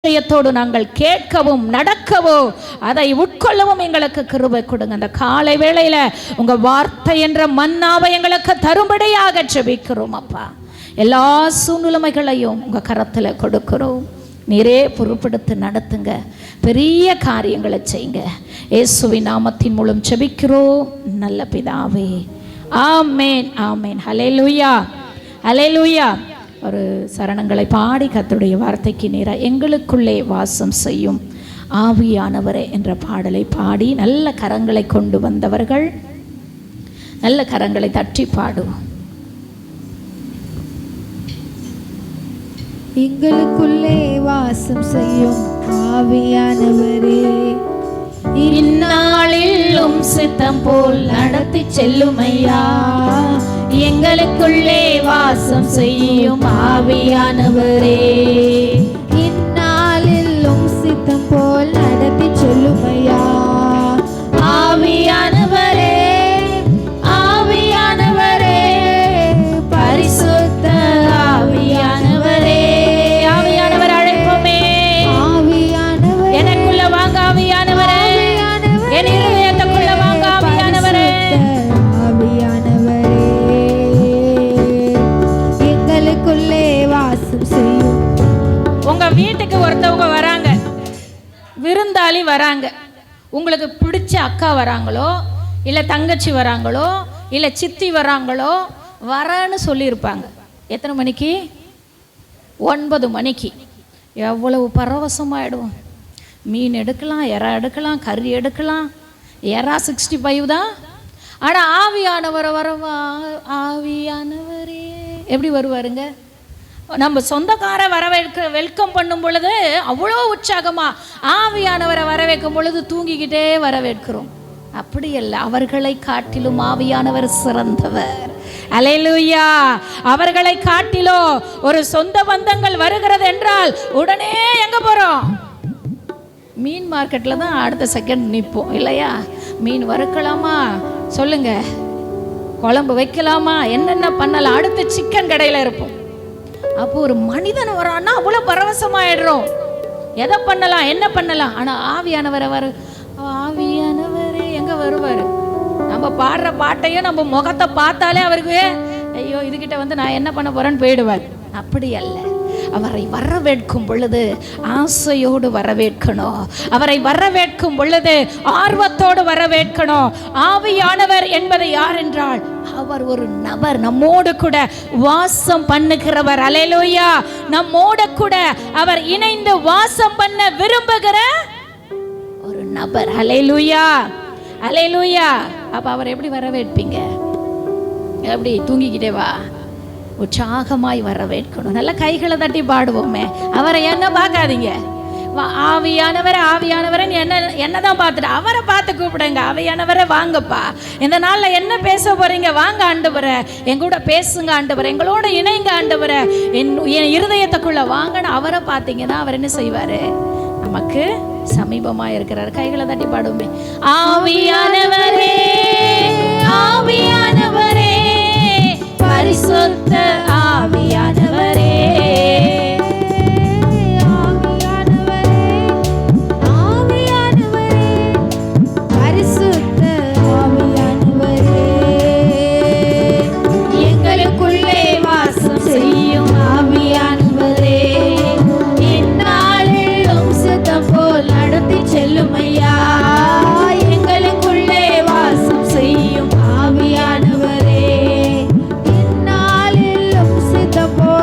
இதயத்தோடு நாங்கள் கேட்கவும் நடக்கவும் அதை உட்கொள்ளவும் எங்களுக்கு கிருபை கொடுங்க. அந்த காலை வேளையில உங்க வார்த்தை என்ற மன்னாவை எங்களுக்கு தரும்படியாக ஜெபிக்கிறோம் அப்பா. எல்லா சூழ்நிலைகளையும் உங்க கரத்துல கொடுக்கிறோம். நீரே பொறுப்படுத்தி நடத்துங்க, பெரிய காரியங்களை செய்யுங்க. இயேசுவின் நாமத்தின் மூலம் ஜெபிக்கிறோம் நல்ல பிதாவே, ஆமென் ஆமென். ஹல்லேலூயா ஹல்லேலூயா. ஒரு சரணங்களை பாடி கர்த்தருடைய வார்த்தைக்கு நேராக எங்களுக்குள்ளே வாசம் செய்யும் ஆவியானவரே என்ற பாடலை பாடி நல்ல கரங்களை கொண்டு வந்தவர்கள் நல்ல கரங்களை தட்டி பாடுவோம். எங்களுக்குள்ளே வாசம் செய்யும் ஆவியானவரே, இந்நாளிலும் சித்தம் போல் நடத்தி செல்லுமையா. எங்களுக்குள்ளே வாசம் செய்யும் ஆவியானவரே, இந்நாளிலும் சித்தம் போல் நடத்தி சொல்லுமையா. ஆவியானவரே ஆவியானவரே பரிசுத்த ஆவியானவரே. ஆவியானவர் அழைப்போமே. ஆவியானவரே எனக்குள்ள வாங்க ஆவியானவரே, என் இதயத்துக்குள்ள வாங்க ஆவியானவரே. ஆவியானவரே எங்களுக்குள்ளே வாசம் செய்யும். உங்க வீட்டுக்கு ஒருத்தவங்க வராங்க, விருந்தாளி வராங்க. உங்களுக்கு பிடிச்ச அக்கா வராங்களோ, இல்லை தங்கச்சி வராங்களோ, இல்லை சித்தி வராங்களோ, வரேன்னு சொல்லியிருப்பாங்க. எத்தனை மணிக்கு? 9 மணிக்கு. எவ்வளவு பரவசமாயிடுவோம். மீன் எடுக்கலாம், எறா எடுக்கலாம், கறி எடுக்கலாம். எறா 65 தான். ஆனால் ஆவியானவரை வரவா, ஆவியானவரே எப்படி வருவாருங்க? நம்ம சொந்தக்கார வெல்கம் பண்ணும் பொழுது அவ்வளோ உற்சாகமா, ஆவியானவரை வரவேற்கும் பொழுது தூங்கிக்கிட்டே வரவேற்கிறோம். அப்படி அல்ல, அவர்களை காட்டிலும் ஆவியானவர் சிறந்தவர். அல்லேலூயா. அவர்களை காட்டிலோ ஒரு சொந்த பந்தங்கள் வருகிறது என்றால் உடனே எங்க போறோம்? மீன் மார்க்கெட்ல தான் அடுத்த செகண்ட் நிற்போம் இல்லையா? மீன் வறுக்கலாமா சொல்லுங்க, குழம்பு வைக்கலாமா, என்னென்ன பண்ணலாம், அடுத்து சிக்கன் கடையில் இருப்போம். அப்போ ஒரு மனிதன் வரான்னா அவ்வளோ பரவசமாயிடுறோம். எதை பண்ணலாம், என்ன பண்ணலாம். ஆனால் ஆவியானவரை ஆவியானவரே எங்கே வருவார்? நம்ம பாடுற பாட்டையும் நம்ம முகத்தை பார்த்தாலே அவருக்கு ஐயோ இதுகிட்ட வந்து நான் என்ன பண்ண போறேன்னு போயிடுவார். அப்படி அல்ல, அவரை வரவேற்கும் பொழுது ஆசையோடு வரவேற்கணும். அவரை வரவேற்கும் பொழுது ஆர்வத்தோடு வரவேற்கணும். ஆவியானவர் என்பது யார் என்றால் அவர் ஒரு நபர், நம்மோடு கூட வாசம் பண்ணுகிறவர். அல்லேலூயா. நம்மோடு கூட அவர் இணைந்து வாசம் பண்ண விரும்புகிற ஒரு நபர். அல்லேலூயா அல்லேலூயா. அப்ப அவர் எப்படி வரவேற்பீங்க? எப்படி? தூங்கிக்கிட்டே வா, உற்சாகமாய் வரவேற்கணும். நல்ல கைகளை தட்டி பாடுவோமே. அவரை என்ன பார்க்காதீங்க, ஆவியானவரை ஆவியானவரை என்னதான் பார்த்துட்டு அவரை பார்த்து கூப்பிடுங்க. ஆவியானவரை வாங்கப்பா, இந்த நாளில் என்ன பேச போறீங்க? வாங்க ஆண்டவரே, என் கூட பேசுங்க ஆண்டவரே, எங்களோட இணைங்க ஆண்டவரே, என் இருதயத்துக்குள்ள வாங்கன்னு அவரை பார்த்தீங்கன்னா அவர் என்ன செய்வாரு? நமக்கு சமீபமா இருக்கிறார். கைகளை தட்டி பாடுவோமே. ஆவியானவரே ஆவியானவரே பரிசுத்த ஆவியானவரே, செல்லுமையா. எங்களுக்குள்ளே வாசம் செய்யும் ஆவியானவரே, இந்நாளிலும் சித்தம் போல்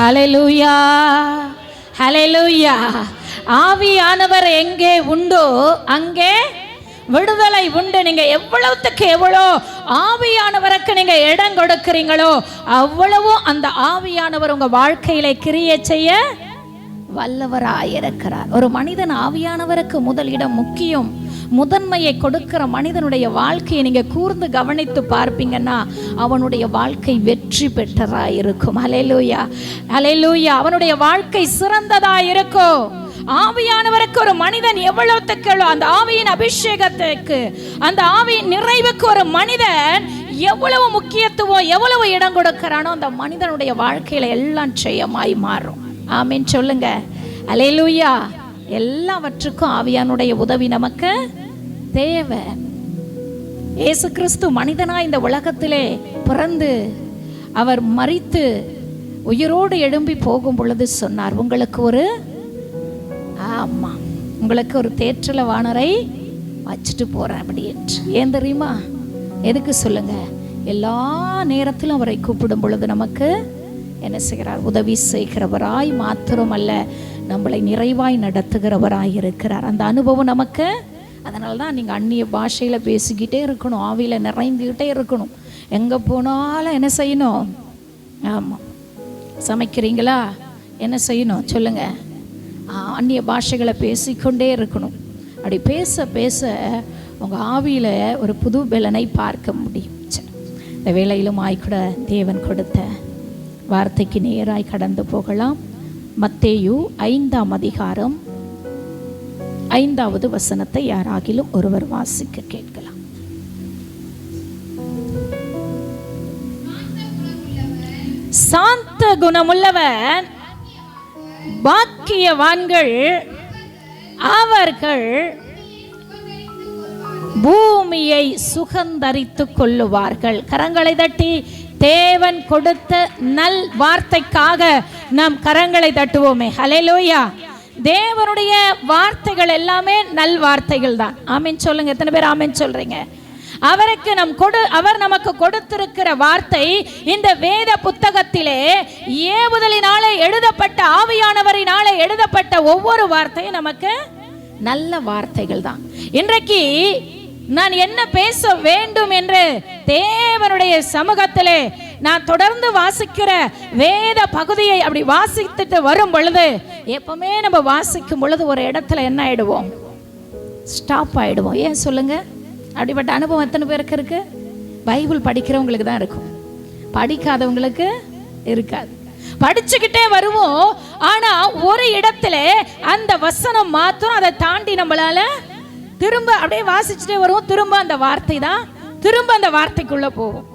ஹல்லேலூயா, ஹல்லேலூயா. ஆவியானவர் எங்கே உண்டோ அங்கே விடுதலை உண்டு. நீங்க எவ்வளவுக்கு எவ்வளோ ஆவியானவருக்கு நீங்க இடம் கொடுக்கிறீங்களோ அவ்வளவு அந்த ஆவியானவர் உங்க வாழ்க்கையில கிரியை செய்ய வல்லவராயிருக்கிறார். ஒரு மனிதன் ஆவியானவருக்கு முதலிடம் முக்கியம். முதன்மையை கொடுக்கிற மனிதனுடைய வாழ்க்கையை நீங்க கூர்ந்து கவனித்து பார்ப்பீங்கன்னா அவனுடைய வாழ்க்கை வெற்றி பெற்றதாயிருக்கும். ஹல்லேலூயா, ஹல்லேலூயா. அவனுடைய வாழ்க்கை சிறந்ததாயிருக்கும். ஆவியானவருக்கு ஒரு மனிதன் எவ்வளவுக்கு அந்த ஆவியின் அபிஷேகத்துக்கு, அந்த ஆவியின் நிறைவுக்கு ஒரு மனிதன் எவ்வளவு முக்கியத்துவம், எவ்வளவு இடம் கொடுக்கிறானோ அந்த மனிதனுடைய வாழ்க்கையில எல்லாம் ஜெயமாய் மாறும். ஆமென் சொல்லுங்க. ஹல்லேலூயா. எல்லாவற்றுக்கும் ஆவியானுடைய உதவி நமக்கு தேவை. இயேசு கிறிஸ்து மனிதனா இந்த உலகத்திலே பிறந்து அவர் மரித்து உயிரோடு எழும்பி போகும் பொழுது சொன்னார், உங்களுக்கு ஒரு உங்களுக்கு ஒரு தேற்றல வானரை வச்சுட்டு போறேன் அப்படின்ட்டு. ஏன் தெரியுமா? எதுக்கு சொல்லுங்க? எல்லா நேரத்திலும் அவரை கூப்பிடும் பொழுது நமக்கு என்ன செய்கிறார்? உதவி செய்கிறவராய் மாத்திரமல்ல, நம்மளை நிறைவாய் நடத்துகிறவராய் இருக்கிறார். அந்த அனுபவம் நமக்கு. அதனால தான் நீங்கள் அந்நிய பாஷையில் பேசிக்கிட்டே இருக்கணும், ஆவியில் நிறைந்துக்கிட்டே இருக்கணும். எங்கே போனாலும் என்ன செய்யணும்? ஆமாம், சமைக்கிறீங்களா? என்ன செய்யணும் சொல்லுங்க? அந்நிய பாஷைகளை பேசிக்கொண்டே இருக்கணும். அப்படி பேச பேச உங்கள் ஆவியில் ஒரு புது பலனை பார்க்க முடியும். இந்த வேளையிலும் ஆய்கூட தேவன் கொடுத்த வார்த்தைக்கு நேராய் கடந்து போகலாம். மத்தேயு 5ஆம் அதிகாரம் 5வது வசனத்தை யாராகிலும் ஒருவர் வாசிக்க கேட்கலாம். சாந்த குணமுள்ளவன் பாக்கியவான்கள், அவர்கள் பூமியை சுகந்தரித்துக் கொள்ளுவார்கள். கரங்களை தட்டி தேவன் கொடுத்த நல் வார்த்தைக்காக நாம் கரங்களை தட்டுவோமே. ஹல்லேலூயா. தேவனுடைய வார்த்தைகள் எல்லாமே நல் வார்த்தைகள் தான். ஆமென் சொல்லுங்க. எத்தனை பேர் ஆமென் சொல்றீங்க? அவர் நமக்கு கொடுத்திருக்கிற வார்த்தை இந்த வேத புத்தகத்திலே ஏவுதலினாலே எழுதப்பட்ட, ஆவியானவரினாலே எழுதப்பட்ட ஒவ்வொரு வார்த்தையும் நமக்கு நல்ல வார்த்தைகள் தான். இன்றைக்கு நான் என்ன பேச வேண்டும் என்று தேவனுடைய சமூகத்திலே நான் தொடர்ந்து வாசிக்கிற வேத பகுதியை அப்படி வாசித்துட்டு வரும் பொழுது, எப்பவுமே நம்ம வாசிக்கும் பொழுது ஒரு இடத்துல என்ன ஆயிடுவோம்? ஸ்டாப் ஆயிடுவோம். ஏன் சொல்லுங்க? அப்படிப்பட்ட அனுபவம் எத்தனை பேருக்கு இருக்கு? பைபிள் படிக்கிறவங்களுக்கு தான் இருக்கும், படிக்காதவங்களுக்கு இருக்காது. படிச்சுக்கிட்டே வருவோம், ஆனா ஒரு இடத்துல அந்த வசனம் மாத்திரம், அதை தாண்டி நம்மளால திரும்ப அப்படியே வாசிச்சுட்டே வருவோம். திரும்ப அந்த வார்த்தை தான், திரும்ப அந்த வார்த்தைக்குள்ள போவோம்.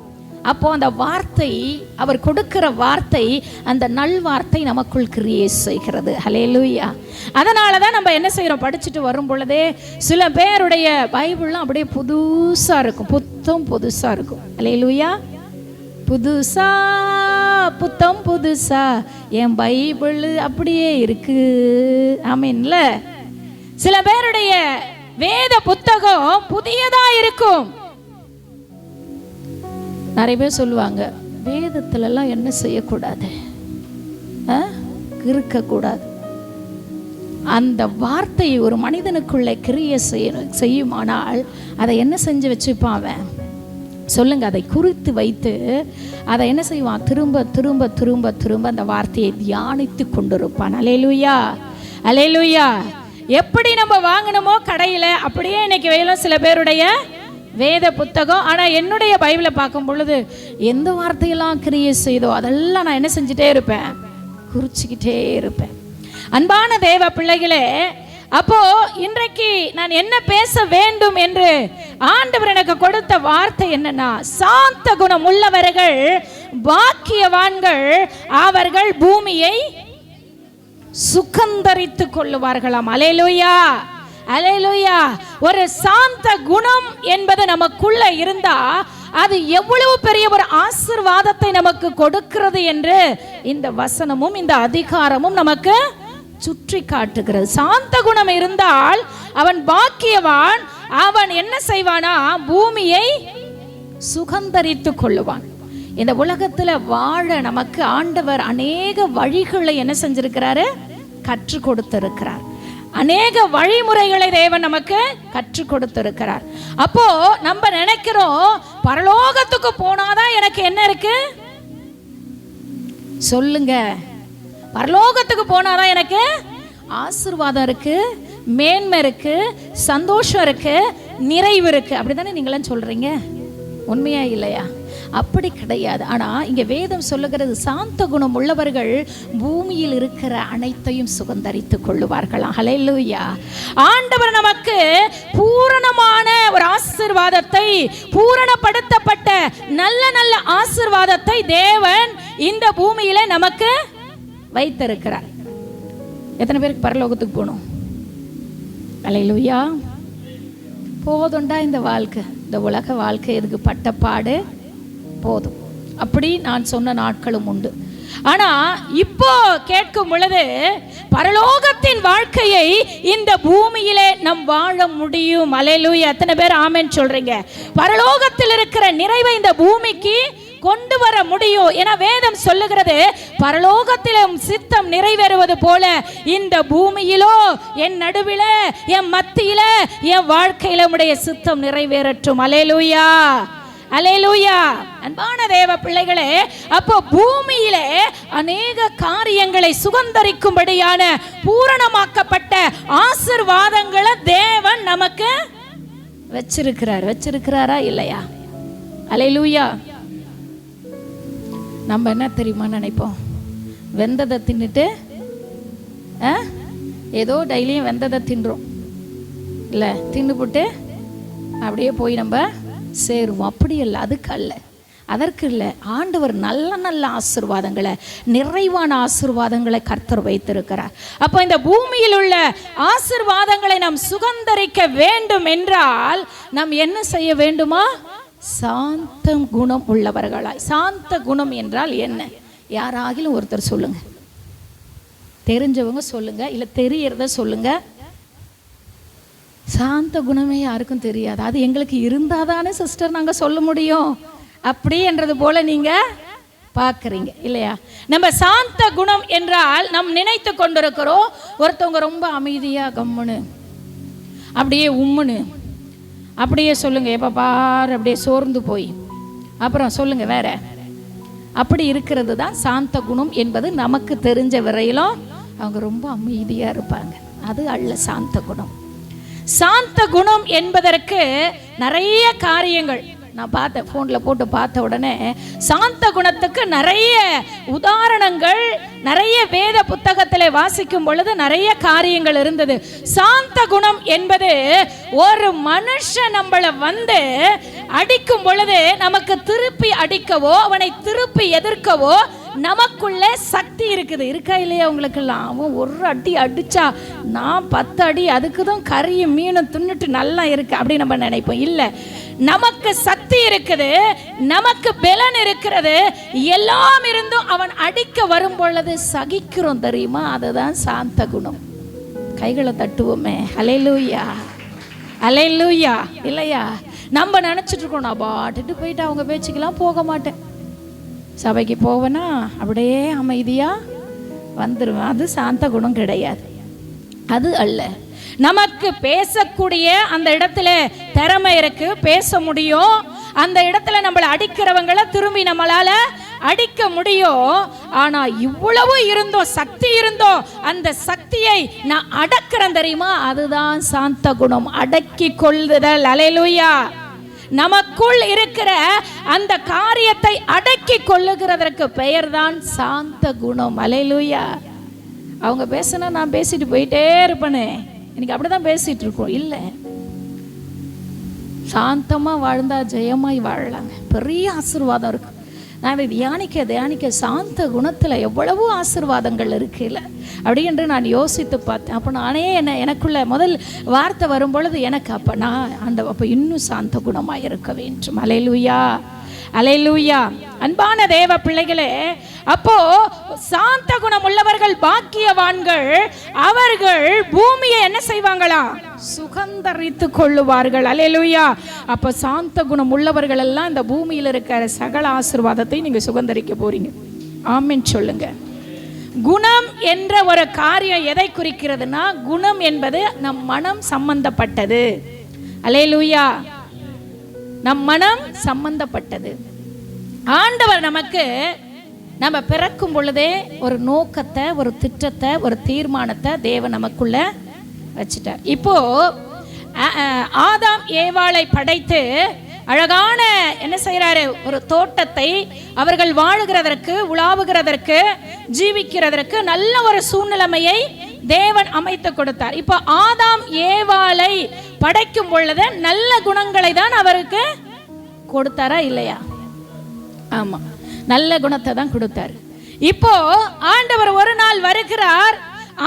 அப்போ அந்த வார்த்தை, அவர் கொடுக்கிற வார்த்தை, அந்த நல் வார்த்தை நமக்குள் கிரியை செய்கிறது. ஹல்லேலூயா. அதனால தான் நம்ம என்ன செய்கிறோம்? படிச்சுட்டு வரும் பொழுதே சில பேருடைய பைபிள்லாம் அப்படியே புதுசா இருக்கும், புத்தம் புதுசா இருக்கும். ஹல்லேலூயா. புதுசா புத்தம் புதுசா என் பைபிள் அப்படியே இருக்கு. ஆமீன்ல. சில பேருடைய வேத புத்தகம் புதியதா இருக்கும். நிறைய பேர் சொல்லுவாங்க, வேதத்துல எல்லாம் என்ன செய்யக்கூடாது, இருக்கக்கூடாது. அந்த வார்த்தை ஒரு மனிதனுக்குள்ள கிரியை செய்யுமானால் அதை என்ன செஞ்சு வச்சுப்பான் அவன்? சொல்லுங்க. அதை குறித்து வைத்து அதை என்ன செய்வான்? திரும்ப திரும்ப திரும்ப திரும்ப அந்த வார்த்தையை தியானித்து கொண்டிருப்பான். அல்லேலூயா, அல்லேலூயா. எப்படி நம்ம வாங்கணுமோ கடையில, அப்படியே இன்னைக்கு வேணும் சில பேருடைய வேத புத்தகம். ஆனால் என்னுடைய பைபிளை பார்க்கும் பொழுது எந்த வார்த்தையெல்லாம் கிரியை செய்தோ அதெல்லாம் நான் என்ன செஞ்சுட்டே இருப்பேன்? குறிச்சிக்கிட்டே இருப்பேன். அன்பான தேவ பிள்ளைகளே, அப்போ இன்றைக்கு நான் என்ன பேச வேண்டும் என்று ஆண்டவர் எனக்கு கொடுத்த வார்த்தை என்னன்னா, சாந்த குணம் உள்ளவர்கள் பாக்கியவான்கள், அவர்கள் பூமியை சுகந்தரித்துக் கொள்ளுவார்களாம். அல்லேலூயா, அல்லேலூயா. ஒரு சாந்த குணம் என்பது நமக்குள்ள இருந்தா அது எவ்வளவு பெரிய ஒரு ஆசீர்வாதத்தை நமக்கு கொடுக்கிறது என்று இந்த வசனமும் இந்த அதிகாரமும் நமக்கு சுற்றி காட்டுகிறது. சாந்த குணம் இருந்தால் அவன் பாக்கியவான். அவன் என்ன செய்வானா? பூமியை சுகந்தரித்துக் கொள்ளுவான். இந்த உலகத்தில் வாழ நமக்கு ஆண்டவர் அநேக வழிகளை என்ன செஞ்சிருக்கிறாரு? கற்றுக் கொடுத்திருக்கிறார். அநேக வழிமுறைகளை தேவன் நமக்கு கற்றுக் கொடுத்திருக்கிறார். அப்போ நம்ம நினைக்கிறோம், பரலோகத்துக்கு போனாதான் எனக்கு என்ன இருக்கு சொல்லுங்க. பரலோகத்துக்கு போனாதான் எனக்கு ஆசீர்வாதம் இருக்கு, மேன்மை இருக்கு, சந்தோஷம் இருக்கு, நிறைவு இருக்கு. அப்படிதானே நீங்களாம் சொல்றீங்க. உண்மையா இல்லையா? அப்படி கிடையாது. ஆனா இங்க வேதம் சொல்லுகிறது, சாந்த குணம் உள்ளவர்கள் பூமியில் இருக்கிற அனைத்தையும் சுதந்தரித்துக் கொள்ளுவார்களாம். ஹல்லேலூயா. ஆண்டவர் நமக்கு பூரணமான ஒரு ஆசீர்வாதத்தை, பூரணப்படுத்தப்பட்ட நல்ல நல்ல ஆசீர்வாதத்தை தேவன் இந்த பூமியில நமக்கு வைத்திருக்கிறார். எத்தனை பேருக்கு பரலோகத்துக்கு போகணும்? ஹல்லேலூயா. போதுண்டா இந்த வாழ்க்கை, இந்த உலக வாழ்க்கை எதுக்கு? பட்டப்பாடு போதும். அப்படி நான் சொன்ன நாட்களும் உண்டு. ஆனா இப்போ கேட்கும் பொழுது, பரலோகத்தின் வாழ்க்கையை இந்த பூமியிலே நாம் வாழ முடியும். ஹல்லேலூயா. எத்தனை பேர் ஆமென் சொல்றீங்க? பரலோகத்தில் இருக்கிற நிறைவை இந்த பூமிக்கு கொண்டு வர முடியும். என வேதம் சொல்லுகிறது, பரலோகத்திலும் சித்தம் நிறைவேறுவது போல இந்த பூமியிலோ, என் நடுவில, என் மத்தியில, என் வாழ்க்கையில உடைய சித்தம் நிறைவேறட்டும். ஹல்லேலூயா, ஹல்லேலூயா. அன்பான தேவ பிள்ளைகளே, அப்போ பூமியிலே அநேக காரியங்களை சுதந்தரிக்கும்படியான பூரணமாக்கப்பட்ட ஆசீர்வாதங்களை தேவன் நமக்கு வச்சிருக்கிறாரா இல்லையா? ஹல்லேலூயா. நம்ம என்ன தெரியுமா நினைப்போம்? வெந்ததை தின்னுட்டு ஏதோ டெய்லியும் வெந்ததை தின்றோம் இல்லை, தின்னுபுட்டு அப்படியே போய் நம்ம சேருவோம். அப்படி இல்லை, அதுக்கு அல்ல, அதற்கு இல்லை. ஆண்டவர் நல்ல நல்ல ஆசீர்வாதங்களை, நிறைவான ஆசீர்வாதங்களை கர்த்தர் வைத்திருக்கிறார். அப்போ இந்த பூமியில் உள்ள ஆசீர்வாதங்களை நாம் சுதந்தரிக்க வேண்டும் என்றால் நாம் என்ன செய்ய வேண்டுமா? சாந்த குணம் உள்ளவர்களாய். சாந்த குணம் என்றால் என்ன? யாராகிலும் ஒருத்தர் சொல்லுங்க, தெரிஞ்சவங்க சொல்லுங்க, இல்லை தெரியறத சொல்லுங்க. சாந்த குணமே யாருக்கும் தெரியாது. அது எங்களுக்கு இருந்தாதானே சிஸ்டர் நாங்கள் சொல்ல முடியும். அப்படி என்றது போல நீங்க பார்க்குறீங்க இல்லையா? நம்ம சாந்த குணம் என்றால் நாம் நினைத்து கொண்டிருக்கிறோம், ஒருத்தவங்க ரொம்ப அமைதியா கம்முன்னு அப்படியே உம்முன்னு அப்படியே சொல்லுங்க, எப்போ பாரு அப்படியே சோர்ந்து போய், அப்புறம் சொல்லுங்க வேற. அப்படி இருக்கிறது தான் சாந்த குணம் என்பது. நமக்கு தெரிஞ்ச வரையிலும் அவங்க ரொம்ப அமைதியா இருப்பாங்க. அது அல்ல சாந்த குணம். சாந்த குணம் என்பதற்கு நிறைய காரியங்கள் நான் பார்த்தேன், ஃபோனில் போட்டு பார்த்த உடனே சாந்த குணத்துக்கு நிறைய உதாரணங்கள், நிறைய வேத புத்தகத்தில் வாசிக்கும் பொழுது நிறைய காரியங்கள் இருந்தது. சாந்த குணம் என்பது ஒரு மனுஷன் நம்மளை வந்து அடிக்கும் பொழுது நமக்கு திருப்பி அடிக்கவோ, அவனை திருப்பி எதிர்க்கவோ நமக்குள்ள சக்தி இருக்குது. இருக்கா இல்லையா உங்களுக்கெல்லாம்? அவன் ஒரு அடி அடிச்சா நான் 10 அடி, அதுக்கு தான் கறியும் மீனும் தின்னுட்டு நல்லா இருக்கு அப்படி நம்ம நினைப்போம். இல்லை, நமக்கு சக்தி இருக்குது, நமக்கு பலன் இருக்கிறது, எல்லாம் இருந்தும் அவன் அடிக்க வரும் பொழுது சகிக்கிறோம் தெரியுமா? அதுதான் சாந்த குணம். கைகளை தட்டுவோமே. ஹல்லேலூயா, ஹல்லேலூயா. இல்லையா? நம்ம நினைச்சிட்டு இருக்கோம், நான் பாட்டுட்டு போயிட்டு அவங்க பேச்சுக்கெல்லாம் போக மாட்டேன், சபைக்கு போவேன்னா அப்படியே அமைதியா வந்துடுவேன். அது சாந்த குணம் கிடையாது. அது அல்ல. நமக்கு பேசக்கூடிய அந்த இடத்துல திறமை இருக்கு, பேச முடியும். அந்த இடத்துல நம்மளை அடிக்கிறவங்களை திரும்பி நம்மளால அடிக்க முடியும். ஆனா இவ்வளவு இருந்தோ, சக்தி இருந்தோ, அந்த சக்தியை நான் அடக்கிறேன் தெரியுமா? அதுதான் சாந்த குணம், அடக்கி கொள்ளுதல். ஹல்லேலூயா. நமக்குள் இருக்கிற அந்த காரியத்தை அடக்கி கொள்ளுகிறதற்கு பெயர் தான் சாந்த குணம். ஹல்லேலூயா. அவங்க பேசினா நான் பேசிட்டு போயிட்டே இருப்பேனே, இன்னைக்கு அப்படிதான் பேசிட்டு இருக்கோம். இல்லை, சாந்தமா வாழ்ந்தா ஜெயமாய் வாழலாங்க. பெரிய ஆசீர்வாதம் இருக்கு. நான் தியானிக்க சாந்த குணத்துல எவ்வளவோ ஆசீர்வாதங்கள் இருக்கு இல்லை அப்படி என்று நான் யோசித்து பார்த்தேன். அப்போ நானே எனக்குள்ள முதல் வார்த்தை வரும் பொழுது எனக்கு அப்போ நான் அப்போ இன்னும் சாந்த குணமாக இருக்க வேண்டும். ஹல்லேலூயா. அல்லேலூயா. அன்பான தேவ பிள்ளைகளே, அப்போ சாந்த குணம் உள்ளவர்கள் பாக்கியவான்கள், அவர்கள் பூமியை என்ன செய்வாங்களா? சுகந்தரித்து கொள்ளுவார்கள். அல்லேலூயா. அப்ப சாந்த குணம் உள்ளவர்கள் எல்லாம் இந்த பூமியில் இருக்கிற சகல ஆசீர்வாதத்தை நீங்க சுகந்தரிக்க போறீங்க. ஆமென் சொல்லுங்க. குணம் என்ற ஒரு காரியம் எதை குறிக்கிறதுனா, குணம் என்பது நம் மனம் சம்பந்தப்பட்டது. அல்லேலூயா. நம் மனம் சம்பந்தப்பட்டது. ஆண்டவர் நமக்கு நம்ம பிறக்கும் பொழுதே ஒரு நோக்கத்தை, ஒரு திட்டத்தை, ஒரு தீர்மானத்தை தேவன் நமக்குள்ள வச்சுட்டார். இப்போ ஆதாம் ஏவாளை படைத்து அழகான என்ன செய்யறாரு? ஒரு தோட்டத்தை அவர்கள் வாழுகிறதற்கு, உலாவுகிறதற்கு, ஜீவிக்கிறதற்கு நல்ல ஒரு சூழ்நிலைமையை தேவன் அமைத்து கொடுத்தார். இப்போ ஆதாம் ஏவாளை படைக்கும் பொழுது நல்ல குணங்களை தான் அவருக்கு கொடுத்தாரா இல்லையா? ஆமா, நல்ல குணத்தை தான் கொடுத்தார். இப்போ ஆண்டவர் ஒரு நாள் வருகிறார்.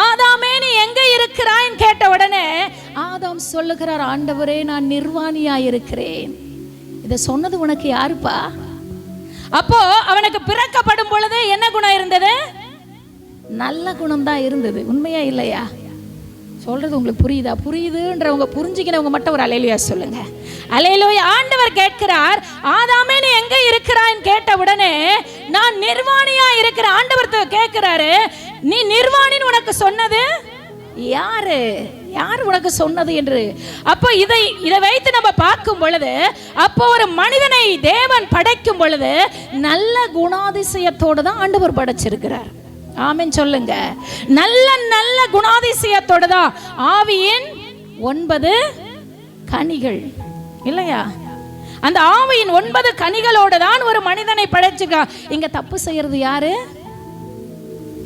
ஆதாமே நீ எங்க இருக்கிறாய் கேட்ட உடனே ஆதாம் சொல்லுகிறார், ஆண்டவரே நான் நிர்வாணியாய் இருக்கிறேன். இதை சொன்னது உனக்கு யாருப்பா? அப்போ அவனுக்கு பிறக்கப்படும் பொழுது என்ன குணம் இருந்தது? நல்ல குணம் தான் இருந்தது. உண்மையா இல்லையா? சொல்றது உங்களுக்கு புரியுதா? புரியுதுன்றவங்க, புரிஞ்சுக்கிறவங்க மட்டும் ஒரு அல்லேலூயா சொல்லுங்க. அல்லேலூயா. ஆண்டவர் கேட்கிறார், ஆதாமே நீ எங்க இருக்கிறான்னு கேட்ட உடனே நான் நிர்வாணியா இருக்கிறேன். ஆண்டவர் கேட்கிறாரு, நீ நிர்வாணின்னு உனக்கு சொன்னது யாரு? யார் உனக்கு சொன்னது என்று. அப்போ இதை வைத்து நம்ம பார்க்கும் பொழுது, அப்போ ஒரு மனிதனை தேவன் படைக்கும் பொழுது நல்ல குணாதிசயத்தோடு தான் ஆண்டவர் படைச்சிருக்கிறார். ஆமென் சொல்லுங்க. நல்ல நல்ல குணாதிசயத்தோடு தான். ஆவியின் 9 கனிகள் இல்லையா? அந்த ஆவியின் 9 கனிகளோடு தான் ஒரு மனிதனை படைச்சிருக்கா. இங்க தப்பு செய்யறது யாரு?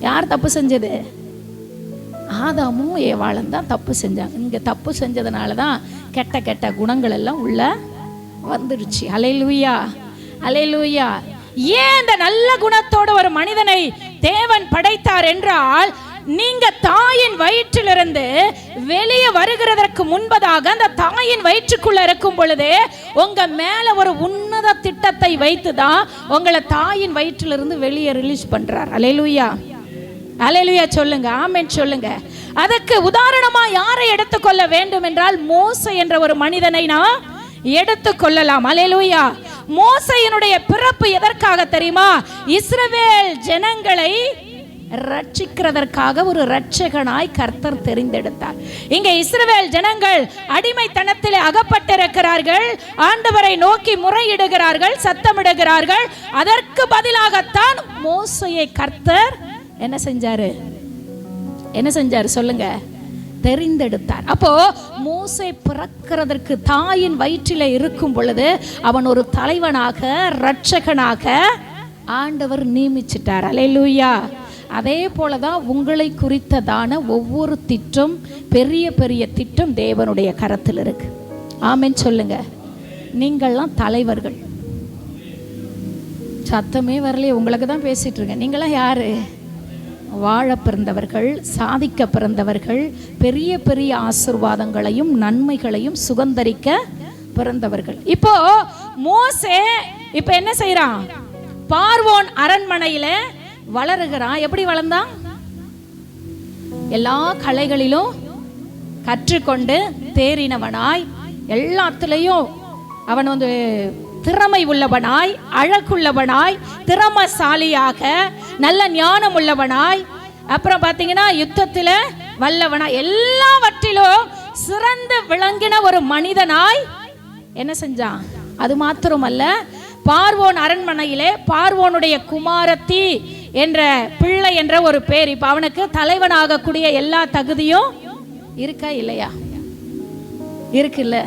யார் தப்பு செஞ்சது? ஆதாமும் ஏவாளும் தான் தப்பு செஞ்சாங்க. இங்க தப்பு செஞ்சதுனால தான் கெட்ட கெட்ட குணங்கள் எல்லாம் உள்ள வந்துடுச்சு. அல்லேலூயா. அல்லேலூயா. ஏன் இந்த நல்ல குணத்தோட ஒரு மனிதனை தேவன் படைத்தார் என்றால், நீங்க தாயின் வயிற்றிலிருந்து வெளியே வருகிறதற்கு முன்பதாக அந்த தாயின் வயிற்றுக்குள்ள இருக்கும் பொழுது உங்க மேல ஒரு உன்னத திட்டத்தை வைத்துதான் உங்களை தாயின் வயிற்றிலிருந்து வெளியே ரிலீஸ் பண்றார். அல்லேலூயா. அல்லேலூயா சொல்லுங்க. ஆமென் சொல்லுங்க. அதற்கு உதாரணமா யாரை எடுத்துக்கொள்ள வேண்டும் என்றால், மோசே என்ற ஒரு மனிதனை நான் எடுத்துக்கொள்ளலாம். அல்லேலூயா. மோசேயினுடைய பிறப்பு எதற்காக தெரியுமா? இஸ்ரவேல் ஜனங்களை ரட்சிக்கிறதற்காக ஒரு இரட்சகனாய் கர்த்தர் தெரிந்தெடுத்தார். இங்கே இஸ்ரவேல் ஜனங்கள் அடிமைத்தனத்தில் அகப்பட்டிருக்கிறார்கள். ஆண்டவரை நோக்கி முறையிடுகிறார்கள், சத்தமிடுகிறார்கள். அதற்கு பதிலாகத்தான் மோசேயை கர்த்தர் என்ன செஞ்சாரு? என்ன செஞ்சாரு சொல்லுங்க? தெரிந்தெடுத்தார். அப்போ மோசே பிறக்கிறதற்கு தாயின் வயிற்றில இருக்கும் பொழுது அவன் ஒரு தலைவனாக, இரட்சகனாக ஆண்டவர் நியமிச்சிட்டார். அல்லேலூயா. அதே போலதான் உங்களை குறித்ததான ஒவ்வொரு திட்டம், பெரிய பெரிய திட்டம் தேவனுடைய கரத்தில் இருக்கு. ஆமென் சொல்லுங்க. நீங்கள்லாம் தலைவர்கள். சத்தமே வரலையே, உங்களுக்கு தான் பேசிட்டு இருக்கேன். நீங்களாம் யாரு? வாழ பிறந்தவர்கள், சாதிக்க பிறந்தவர்கள், பெரிய பெரிய ஆசீர்வாதங்களையும் நன்மைகளையும் சுகந்தரிக்க பிறந்தவர்கள். இப்போ மோசே இப்ப என்ன செய்யறான்? பார்வோன் அரண்மனையில வளருகிறான். எப்படி வளர்ந்தான்? எல்லா கலைகளிலும் கற்றுக்கொண்டு தேறினவனாய், எல்லாத்திலையும் அவன் திறமை உள்ளவனாய், அழகுள்ளவனாய், திறமசாலியாக, நல்ல ஞானம் உள்ளவனாய், அப்புறம் பார்த்தீங்கன்னா யுத்தத்தில் வல்லவனாய், எல்லாவற்றிலும் சிறந்து விளங்கின ஒரு மனிதனாய் என்ன செஞ்சான்? அது மாத்திரமல்ல, பார்வோன் அரண்மனையிலே பார்வோனுடைய குமாரத்தி என்ற பிள்ளை என்ற ஒரு பேர். இப்ப அவனுக்கு தலைவனாகக்கூடிய எல்லா தகுதியும் இருக்கா இல்லையா? இருக்குல்ல?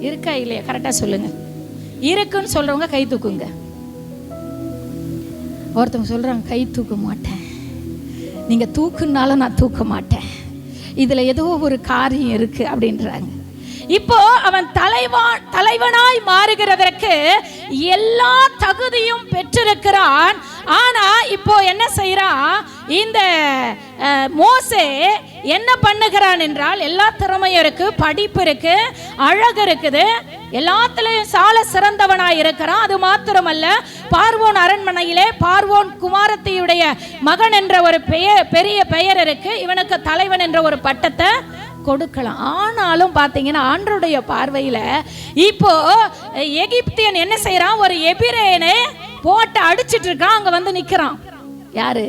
இருக்கா இல்லையா? கரெக்டா சொல்லுங்க. இருக்குன்னு சொல்றவங்க கை தூக்குங்க. ஒருத்தவங்க சொல்றாங்க கை தூக்க மாட்டேன். நீங்க தூக்குனாலும் நான் தூக்க மாட்டேன், இதுல ஏதோ ஒரு காரியம் இருக்கு அப்படின்றாங்க. இப்போ அவன் தலைவனாய் மாறுகிறதற்கு எல்லா தகுதியும் பெற்றிருக்கிறான். ஆனா இப்போ என்ன செய்யறான்? இந்த மோசே என்ன பண்ணுகிறான் என்றால், எல்லா திறமையும் இருக்கு, படிப்பு இருக்கு, அழகு இருக்குது, எல்லாத்திலையும் சால சிறந்தவனாய் இருக்கிறான். அது மாத்திரமல்ல, பார்வோன் அரண்மனையிலே பார்வோன் குமாரத்தியுடைய மகன் என்ற ஒரு பெரிய பெயர் இருக்கு. இவனுக்கு தலைவன் என்ற ஒரு பட்டத்தை கொடுக்கலாம். ஆனாலும் பார்த்தீங்கன்னா ஆண்டவருடைய பார்வையில் இப்போ எகிப்தியன் என்ன செய்யறான், ஒரு எபிரேயனை போட்டு அடிச்சிட்டு இருக்கான். அங்க வந்து நிக்கிறான். யாரு?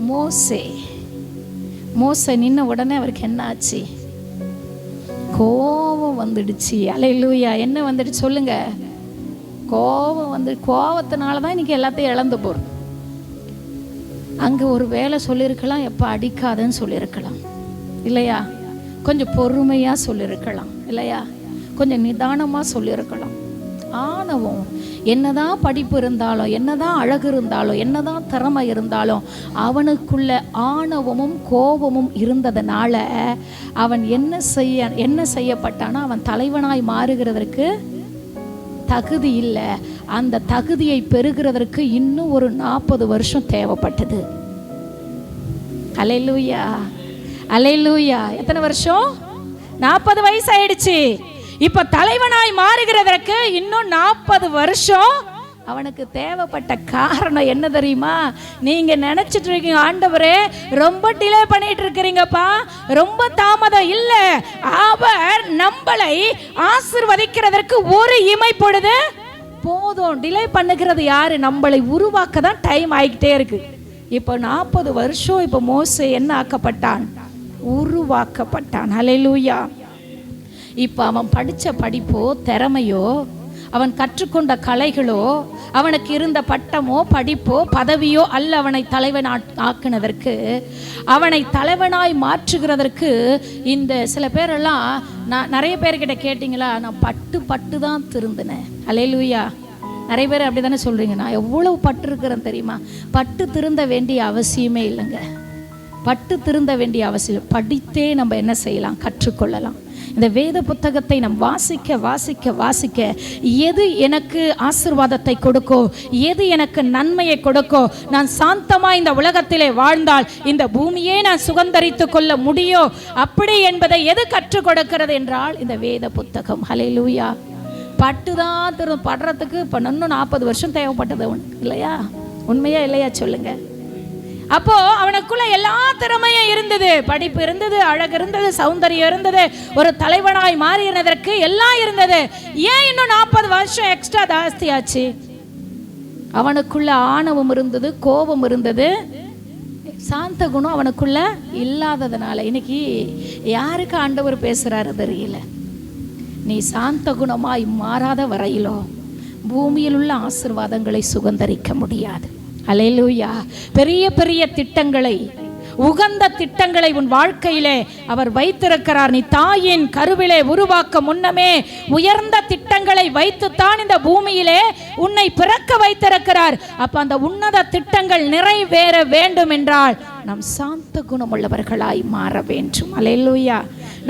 மோசே. மோசே நின்ன உடனே அவருக்கு என்ன ஆச்சு? கோபம் வந்துடுச்சு. அல்லேலூயா. என்ன வந்துடுச்சு சொல்லுங்க? கோபம் வந்து, கோபத்தினால தான் இன்னைக்கு எல்லாத்தையும் இழந்து போறோம். அங்க ஒரு வேலை சொல்லியிருக்கலாம், எப்ப அடிக்காதன்னு சொல்லியிருக்கலாம் இல்லையா? கொஞ்சம் பொறுமையா சொல்லியிருக்கலாம் இல்லையா? கொஞ்சம் நிதானமா சொல்லியிருக்கலாம். ஆணவம், என்னதான் படிப்பு இருந்தாலும், என்னதான் அழகு இருந்தாலும், என்னதான் திறமை இருந்தாலும், அவனுக்குள்ள ஆணவமும் கோபமும் இருந்ததுனால அவன் என்ன செய்யப்பட்டானா, அவன் தலைவனாய் மாறுகிறதற்கு தகுதி இல்லை. அந்த தகுதியை பெறுகிறதற்கு இன்னும் ஒரு 40 வருஷம் தேவைப்பட்டது. அல்லேலூயா, அல்லேலூயா. எத்தனை வருஷம்? 40 வயசு ஆயிடுச்சு. இப்ப தலைவனாய் மாறுகிறதற்கு இன்னும் 40 வருஷம் அவனுக்கு தேவைப்பட்ட காரணம் என்ன தெரியுமா? நீங்க நினைச்சிட்டு இருக்கீங்க, ஆண்டவரே ரொம்ப டிலே பண்ணிட்டு இருக்கிறீங்கப்பா, ரொம்ப தாமதம் இல்ல. அவர் நம்மளை ஆசீர்வதிக்கிறதற்கு ஒரு இமை பொழுது போதும். டிலே பண்ணுகிறது யாரு? நம்மளை உருவாக்க தான் டைம் ஆகிக்கிட்டே இருக்கு. இப்போ 40 வருஷம் இப்போ மோசே என்ன ஆக்கப்பட்டான்? உருவாக்கப்பட்டான். அல்லேலூயா. இப்போ அவன் படித்த படிப்போ திறமையோ, அவன் கற்றுக்கொண்ட கலைகளோ, அவனுக்கு இருந்த பட்டமோ படிப்போ பதவியோ அல்ல அவனை தலைவன் ஆக்குனதற்கு, அவனை தலைவனாய் மாற்றுகிறதற்கு. இந்த சில பேரெல்லாம், நான் நிறைய பேர்கிட்ட கேட்டிங்களா, நான் பட்டு தான் திருந்தினேன். அல்லேலூயா. நிறைய பேர் அப்படி தானே சொல்கிறீங்க. நான் எவ்வளவு பட்டு இருக்கிறேன் தெரியுமா? பட்டு திருந்த வேண்டிய அவசியமே இல்லைங்க. பட்டு திருந்த வேண்டிய அவசியம். படித்தே நம்ம என்ன செய்யலாம்? கற்றுக்கொள்ளலாம். இந்த வேத புத்தகத்தை நம் வாசிக்க வாசிக்க வாசிக்க எது எனக்கு ஆசீர்வாதத்தை கொடுக்கோ, எது எனக்கு நன்மையை கொடுக்கோ, நான் சாந்தமா இந்த உலகத்திலே வாழ்ந்தால் இந்த பூமியே நான் சுகந்தரித்து கொள்ள முடியும் அப்படி என்பதை எது கற்றுக் கொடுக்கிறது என்றால் இந்த வேத புத்தகம். ஹல்லேலூயா. பட்டுதான் படுறதுக்கு இப்போ இன்னும் 40 வருஷம் தேவைப்பட்டது இல்லையா? உண்மையா இல்லையா சொல்லுங்க? அப்போ அவனுக்குள்ள எல்லா திறமையும் இருந்தது, படிப்பு இருந்தது, அழகு இருந்தது, சௌந்தரியம் இருந்தது, ஒரு தலைவனாய் மாறினதற்கு எல்லாம் இருந்தது. ஏன் இன்னும் 40 வருஷம் எக்ஸ்ட்ரா ஜாஸ்தி ஆச்சு? அவனுக்குள்ள ஆணவம் இருந்தது, கோபம் இருந்தது, சாந்த குணம் அவனுக்குள்ள இல்லாததுனால. இன்னைக்கு யாருக்கு ஆண்டவர் பேசுறாரு தெரியல. நீ சாந்த குணமாய் மாறாத வரையிலோ பூமியில் உள்ள ஆசீர்வாதங்களை சுகந்தரிக்க முடியாது. அல்லேலூயா. பெரிய பெரிய திட்டங்களை, உகந்த திட்டங்களை உன் வாழ்க்கையிலே அவர் வைத்திருக்கிறார். நீ தாயின் கருவிலே உருவாக்க முன்னமே உயர்ந்த திட்டங்களை வைத்துத்தான் இந்த பூமியிலே உன்னை பிறக்க வைத்திருக்கிறார். அப்ப அந்த உன்னத திட்டங்கள் நிறைவேற வேண்டும் என்றால் நாம் சாந்த குணமுள்ளவர்களாய் மாற வேண்டும். அல்லேலூயா.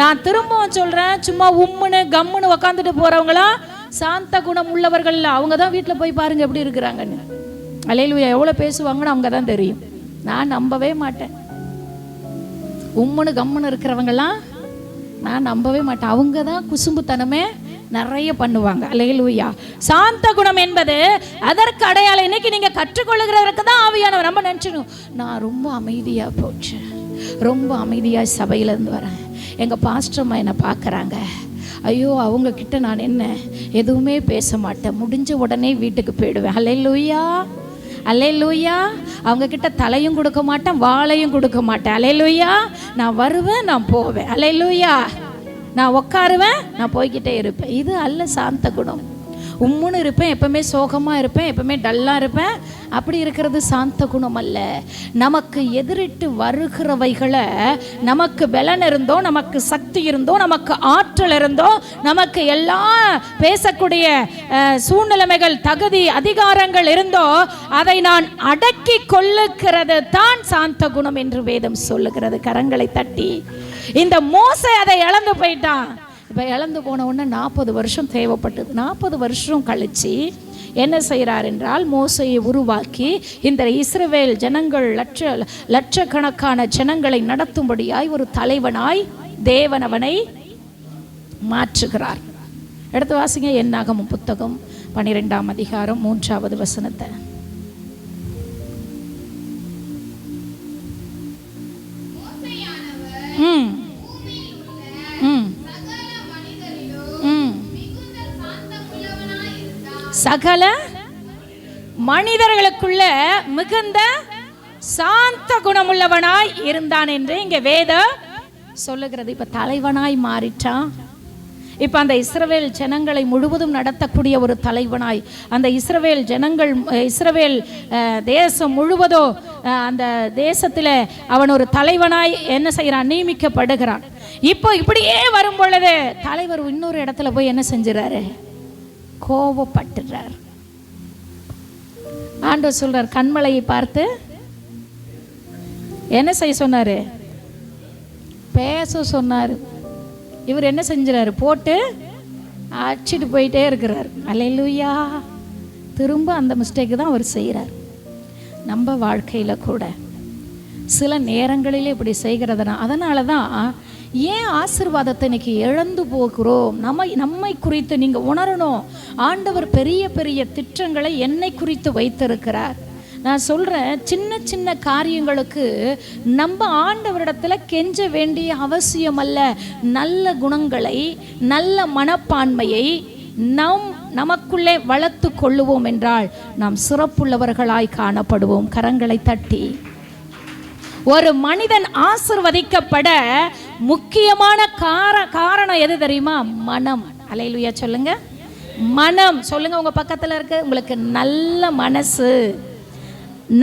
நான் திரும்பவும் சொல்றேன், சும்மா உம்முன்னு கம்முன்னு உக்காந்துட்டு போறவங்களாம் சாந்த குணம் உள்ளவர்கள். அவங்க தான் வீட்டில் போய் பாருங்க எப்படி இருக்கிறாங்கன்னு. அல்லேலூயா. எவ்வளோ பேசுவாங்கன்னு அவங்க தான் தெரியும். நான் நம்பவே மாட்டேன். உம்முன்னு கம்முன்னு இருக்கிறவங்கலாம் நான் நம்பவே மாட்டேன். அவங்க தான் குசும்புத்தனமே நிறைய பண்ணுவாங்க. அல்லேலூயா. சாந்த குணம் என்பது அதற்கு அடையாளம். இன்னைக்கு நீங்க கற்றுக்கொள்ளுகிறதற்கு தான் ஆவியானவர். நம்ம நினைச்சிடும், நான் ரொம்ப அமைதியா போச்சு, ரொம்ப அமைதியா சபையில இருந்து வரேன், எங்க பாஸ்டர்மா என்னை பார்க்குறாங்க, ஐயோ அவங்க கிட்ட நான் என்ன எதுவுமே பேச மாட்டேன், முடிஞ்ச உடனே வீட்டுக்கு போயிடுவேன். அல்லேலூயா, அல்லேலூயா. அவங்க கிட்ட தலையும் கொடுக்க மாட்டேன், வாழையும் கொடுக்க மாட்டேன். அல்லேலூயா. நான் வருவேன், நான் போவேன். அல்லேலூயா. நான் உட்காருவேன், நான் போய்கிட்டே இருப்பேன். இது அல்ல சாந்த குணம். உம்முன்னு இருப்பேன், எப்பவுமே சோகமாக இருப்பேன், எப்பவுமே டல்லாக இருப்பேன். அப்படி இருக்கிறது சாந்த குணம் அல்ல. நமக்கு எதிரிட்டு வருகிறவைகளை நமக்கு பலன் இருந்தோ, நமக்கு சக்தி இருந்தோ, நமக்கு ஆற்றல் இருந்தோ, நமக்கு எல்லாம் பேசக்கூடிய சூழ்நிலைமைகள், தகுதி, அதிகாரங்கள் இருந்தோ அதை நான் அடக்கி கொள்ளுகிறது தான் சாந்த குணம் என்று வேதம் சொல்லுகிறது. கரங்களை தட்டி. இந்த மோசே அதை இழந்து போயிட்டான். இப்போ இழந்து போன உடனே 40 வருஷம் தேவைப்பட்டது. 40 வருஷம் கழிச்சு என்ன செய்கிறார் என்றால், மோசையை உருவாக்கி இந்த இஸ்ரவேல் ஜனங்கள் லட்சக்கணக்கான ஜனங்களை நடத்தும்படியாய் ஒரு தலைவனாய் தேவன் அவனை மாற்றுகிறார். எடுத்து வாசிங்க. என்னாகமம் புத்தகம் 12ஆம் அதிகாரம் 3வது வசனத்தை. சகல மனிதர்களுக்குள்ள மிகுந்த சாந்த குணமுள்ளவனாய் இருந்தான் என்று இங்க வேதம் சொல்லுகிறது. இப்ப தலைவனாய் மாறிட்டான். இப்ப அந்த இஸ்ரவேல் ஜனங்களை முழுவதும் நடத்தக்கூடிய ஒரு தலைவனாய், அந்த இஸ்ரவேல் ஜனங்கள், இஸ்ரவேல் தேசம் முழுவதோ அந்த தேசத்தில் அவன் ஒரு தலைவனாய் என்ன செய்யறான், நியமிக்கப்படுகிறான். இப்போ இப்படியே வரும் பொழுது தலைவர் இன்னொரு இடத்துல போய் என்ன செஞ்சுறாரு, கோபப்பட்டுறார். ஆண்டவர் சொல்றார், கண்மலையை பார்த்து என்ன செய்ய சொன்னாரு, பேச சொன்னாரு. இவர் என்ன செஞ்சுறாரு, போட்டு அடிச்சிட்டு போயிட்டே இருக்கிறார். அல்லேலூயா. திரும்ப அந்த மிஸ்டேக்கு தான் அவர் செய்கிறார். நம்ம வாழ்க்கையில் கூட சில நேரங்களிலே இப்படி செய்கிறதுனா, அதனால தான் ஏன் ஆசீர்வாதத்தை இன்னைக்கு இழந்து போகிறோம். நம்மை குறித்து நீங்கள் உணரணும். ஆண்டவர் பெரிய பெரிய திட்டங்களை என்னை குறித்து வைத்திருக்கிறார். நான் சொல்கிறேன், சின்ன சின்ன காரியங்களுக்கு நம்ம ஆண்டவரிடத்தில் கெஞ்ச வேண்டிய அவசியம் அல்ல. நல்ல குணங்களை, நல்ல மனப்பான்மையை நமக்குள்ளே வளர்த்து கொள்ளுவோம் என்றால் நாம் சிறப்புள்ளவர்களாய் காணப்படுவோம். கரங்களை தட்டி. ஒரு மனிதன் ஆசீர்வதிக்கப்பட முக்கியமான காரணம் எது தெரியுமா? மனம். அல்லேலூயா சொல்லுங்க. மனம். சொல்லுங்க உங்க பக்கத்தில் இருக்க, உங்களுக்கு நல்ல மனசு.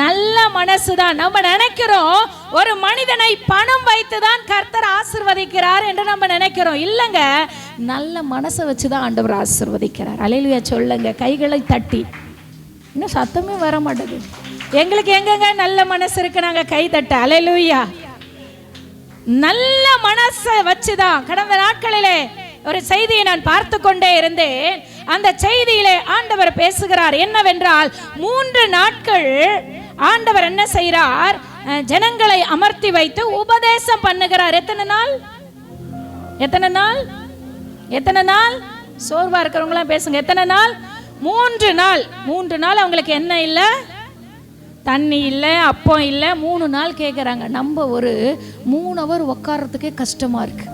நல்ல மனசுதான். நம்ம நினைக்கிறோம் ஒரு மனிதனை பணம் வைத்துதான் கர்த்தர் ஆசீர்வதிக்கிறார் என்று நம்ம நினைக்கிறோம். இல்லைங்க, நல்ல மனசை வச்சுதான் ஆண்டவர் ஆசீர்வதிக்கிறார். அல்லேலூயா சொல்லுங்க. கைகளை தட்டி. இன்னும் சத்தமே வர மாட்டேது. எங்களுக்கு எங்கங்க நல்ல மனசு இருக்கு, நாங்க கை தட்ட. அல்லேலூயா. நல்ல மனசை வச்சுதான். கடந்த நாட்களிலே ஒரு செய்தியை நான் பார்த்து கொண்டே இருந்தேன். அந்த செய்தியிலே ஆண்டவர் பேசுகிறார். என்னவென்றால், 3 நாட்கள் ஆண்டவர் என்ன செய்கிறார், ஜனங்களை அமர்த்தி வைத்து உபதேசம் பண்ணுகிறார். எத்தனை நாள்? எத்தனை நாள்? எத்தனை நாள்? சோர்வா இருக்கிறவங்களாம் பேசுங்க. எத்தனை நாள்? 3 நாள். 3 நாள் அவங்களுக்கு என்ன இல்லை, தண்ணி இல்லை, அப்பம் இல்லை. 3 நாள் கேட்குறாங்க. நம்ம ஒரு 3 ஹவர் உட்கார்றதுக்கே கஷ்டமா இருக்கு.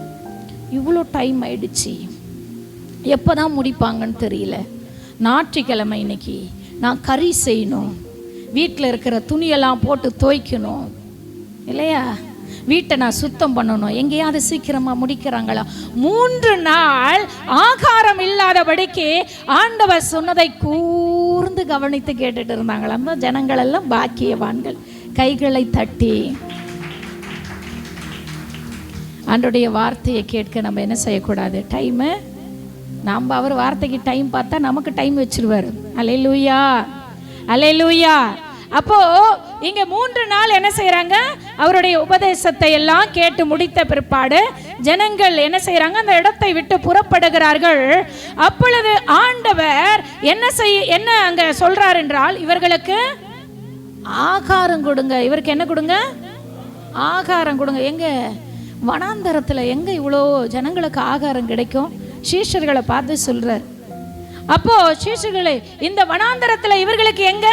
இவ்வளோ டைம் ஆயிடுச்சு, எப்போ தான் முடிப்பாங்கன்னு தெரியல. ஞாயிற்றுக்கிழமை இன்னைக்கு நான் கறி செய்யணும், வீட்டில் இருக்கிற துணியெல்லாம் போட்டு துவைக்கணும் இல்லையா, வீட்டை நான் சுத்தம் பண்ணணும். எங்கேயாவது சீக்கிரமாக முடிக்கிறாங்களா? 3 நாள் ஆகாரம் இல்லாதபடிக்கு ஆண்டவர் சொன்னதை கூர்ந்து கவனித்து கேட்டுட்டு இருந்தாங்களா. அந்த ஜனங்கள் எல்லாம் பாக்கியவான்கள். கைகளை தட்டி. ஆண்டவருடைய வார்த்தையை கேட்க நம்ம என்ன செய்யக்கூடாது, டைமு நம்ம அவர் வார்த்தைக்கு டைம் பார்த்தா நமக்கு டைம் வச்சிருவார். அல்லேலூயா. அல்லேலூயா. அப்போ இங்க 3 நாள் என்ன செய்யறாங்க, அவருடைய உபதேசத்தை எல்லாம் கேட்டு முடித்த பிற்பாடு ஜனங்கள் என்ன செய்யறாங்க, அந்த இடத்தை விட்டு புறப்படுகிறார்கள். அப்பொழுது ஆண்டவர் என்ன அங்க சொல்றார் என்றால், இவர்களுக்கு ஆகாரம் கொடுங்க. இவருக்கு என்ன கொடுங்க? ஆகாரம் கொடுங்க. எங்க வனாந்தரத்தில் எங்க இவ்வளோ ஜனங்களுக்கு ஆகாரம் கிடைக்கும்? சீஷர்களை பார்த்து சொல்றார். அப்போ சீஷர்களே, இந்த வனாந்தரத்தில் இவர்களுக்கு எங்க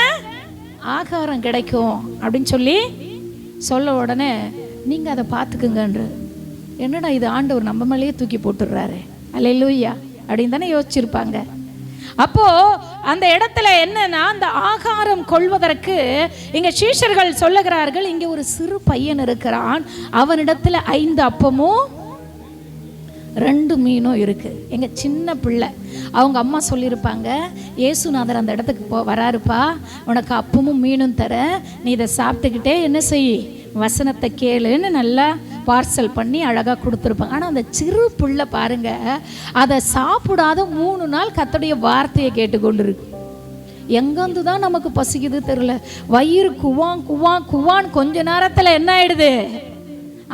ஆகாரம் கிடைக்கும் அப்படின்னு சொல்ல உடனே நீங்க அதை பார்த்துக்குங்கன்ற. என்னடா இது, ஆண்டவர் நம்ம மேலேயே தூக்கி போட்டுடுறாரு. அல்லேலூயா அப்படின்னு தானே யோசிச்சிருப்பாங்க. அப்போ அந்த இடத்துல என்னன்னா, அந்த ஆகாரம் கொள்வதற்கு இங்க சீஷர்கள் சொல்லுகிறார்கள், இங்க ஒரு சிறு பையன் இருக்கிறான், அவனிடத்துல 5 அப்பமும் 2 மீனும் இருக்கு. எங்க சின்ன பிள்ளை. அவங்க அம்மா சொல்லியிருப்பாங்க, இயேசுநாதர் அந்த இடத்துக்கு வராருப்பா, உனக்கு அப்பமும் மீனும் தர, நீ இதை சாப்பிட்டுக்கிட்டே என்ன செய், வசனத்தை கேளுன்னு நல்லா பார்சல் பண்ணி அழகாக கொடுத்துருப்பாங்க. ஆனால் அந்த சிறு பிள்ளை பாருங்க, அதை சாப்பிடாத 3 நாள் கர்த்தருடைய வார்த்தையை கேட்டுக்கொண்டு இருக்கு. எங்கேருந்து தான் நமக்கு பசிக்குது தெரியல. வயிறு குவான் குவான் குவான் கொஞ்ச நேரத்தில் என்ன ஆயிடுது.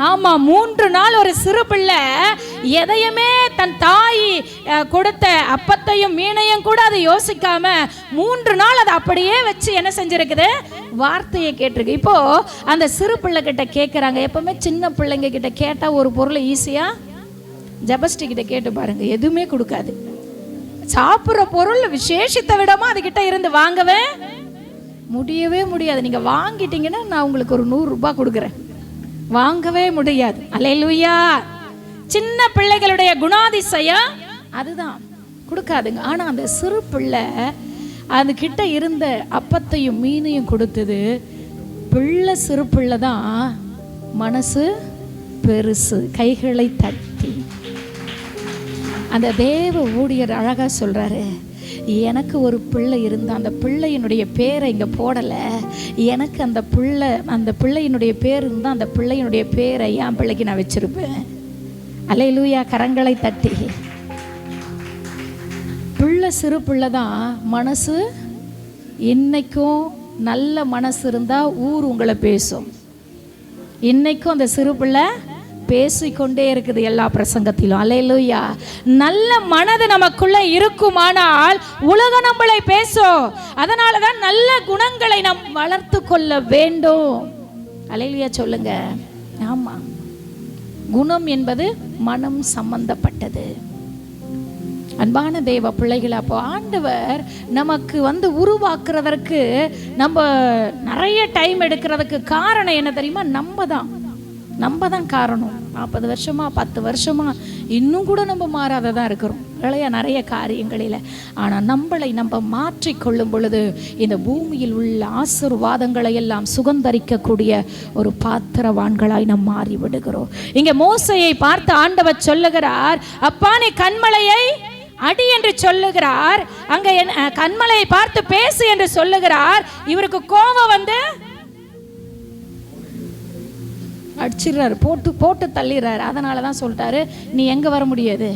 ஆமா, 3 நாள் ஒரு சிறு பிள்ளை எதையுமே தன் தாய் கொடுத்த அப்பத்தையும் மீனையும் கூட அதை யோசிக்காம 3 நாள் அதை அப்படியே வச்சு என்ன செஞ்சிருக்குது, வார்த்தையை கேட்டிருக்கு. இப்போ அந்த சிறு பிள்ளை கிட்ட கேட்குறாங்க. எப்பவுமே சின்ன பிள்ளைங்க கிட்ட கேட்டால் ஒரு பொருளை ஈஸியாக, ஜபஸ்டி கிட்ட கேட்டு பாருங்க, எதுவுமே கொடுக்காது. சாப்பிட்ற பொருள் விசேஷித்த விடமா அதுகிட்ட இருந்து வாங்கவே முடியவே முடியாது. நீங்க வாங்கிட்டீங்கன்னா நான் உங்களுக்கு ஒரு 100 ரூபாய் கொடுக்குறேன், வாங்கவே முடியாது. அல்லேலூயா. சின்ன பிள்ளைகளுடைய குணாதிசயம் அதுதான், கொடுக்காதுங்க. ஆனா அந்த சிறு பிள்ளை அது கிட்ட இருந்த அப்பத்தையும் மீனையும் கொடுத்தது. பிள்ளை சிறு பிள்ளை தான், மனசு பெருசு. கைகளை தட்டி அந்த தேவ ஊழியர் அழகா சொல்றாரு, எனக்கு ஒரு பிள்ளை இருந்த அந்த பிள்ளையினுடைய பேரை இங்க போடலை, எனக்கு அந்த பிள்ளையினுடைய பேர் இருந்தால் அந்த பிள்ளையினுடைய பேரை என் பிள்ளைக்கு நான் வச்சிருப்பேன். அல்லேலூயா. கரங்களை தட்டி. பிள்ளை சிறு பிள்ளை தான், மனசு இன்னைக்கும் நல்ல மனசு இருந்தா ஊர் உங்களை பேசும். இன்னைக்கும் அந்த சிறு பிள்ளை பேசிக்கொண்டே இருக்குது எல்லா பிரசங்கத்திலும். அல்லேலூயா. நல்ல மனது நமக்குள்ள இருக்குமானால் உலகம் நம்மளை பேசும். அதனாலதான் நல்ல குணங்களை நாம் வளர்த்து கொள்ள வேண்டும். அல்லேலூயா சொல்லுங்க. ஆமா, குணம் என்பது மனம் சம்பந்தப்பட்டது. அன்பான தேவ பிள்ளைகள், அப்போ ஆண்டவர் நமக்கு உருவாக்குறதற்கு நம்ம நிறைய டைம் எடுக்கிறதுக்கு காரணம் என்ன தெரியுமா? நம்ம தான் காரணம். 40 வருஷமா 10 வருஷமா இன்னும் கூட நம்ம மாறாததான் இருக்கிறோம் நிறைய காரியங்களில். ஆனால் நம்மளை நம்ம மாற்றிக்கொள்ளும் பொழுது இந்த பூமியில் உள்ள ஆசீர்வாதங்களை எல்லாம் சுகந்தரிக்கக்கூடிய ஒரு பாத்திரவான்களாய் நாம் மாறி விடுகிறோம். இங்க மோசையை பார்த்து ஆண்டவர் சொல்லுகிறார், அப்பா நீ கன்மலையை அடி என்று சொல்லுகிறார். அங்க கன்மலையை பார்த்து பேசு என்று சொல்லுகிறார். இவருக்கு கோபம் அடிச்சிடுறாரு, போட்டு தள்ளிடுறாரு. அதனால தான் சொல்லிட்டாரு, நீ எங்கே வர முடியாது,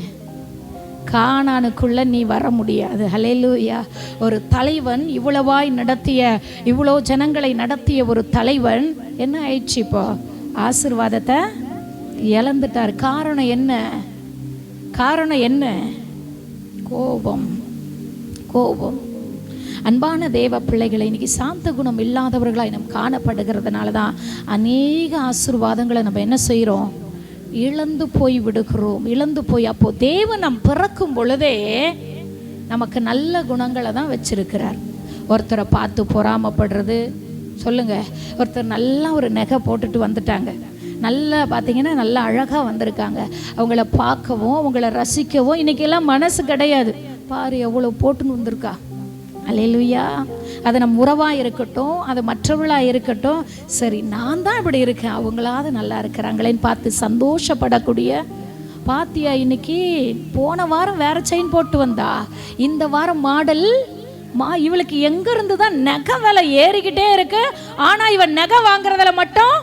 கானானுக்குள்ள நீ வர முடியாது. ஹல்லேலூயா. ஒரு தலைவன் இவ்வளோ ஜனங்களை நடத்திய ஒரு தலைவன் என்ன ஆயிடுச்சு? இப்போ ஆசீர்வாதத்தை இழந்துட்டார். காரணம் என்ன? கோபம். அன்பான தேவ பிள்ளைகளை, இன்னைக்கு சாந்த குணம் இல்லாதவர்களாய் நம்ம காணப்படுகிறதுனால தான் அநேக ஆசீர்வாதங்களை நம்ம என்ன செய்கிறோம்? இழந்து போய் விடுகிறோம். அப்போ தேவன் நம் பிறக்கும் பொழுதே நமக்கு நல்ல குணங்களை தான் வச்சிருக்கிறார். ஒருத்தரை பார்த்து பொறாமப்படுறது சொல்லுங்க. ஒருத்தர் நல்லா ஒரு நகை போட்டுட்டு வந்துட்டாங்க, நல்லா பார்த்தீங்கன்னா நல்லா அழகாக வந்திருக்காங்க. அவங்கள பார்க்கவும் அவங்கள ரசிக்கவும் இன்னைக்கெல்லாம் மனசு கிடையாது. பாரு எவ்வளோ போட்டுன்னு வந்திருக்கா. அல்லேலூயா. அது நம்ம உறவாக இருக்கட்டும், அது மற்றவர்களாக இருக்கட்டும், சரி நான் தான் இப்படி இருக்கேன், அவங்களாவது நல்லா இருக்கிறாங்களேன்னு பார்த்து சந்தோஷப்படக்கூடிய. பாத்தியா, இன்னைக்கு போன வாரம் வேற செயின் போட்டு வந்தா, இந்த வாரம் மாடல் இவளுக்கு எங்கேருந்து தான் நகை விலை ஏறிக்கிட்டே இருக்கு. ஆனால் இவன் நகை வாங்குறதுல மட்டும்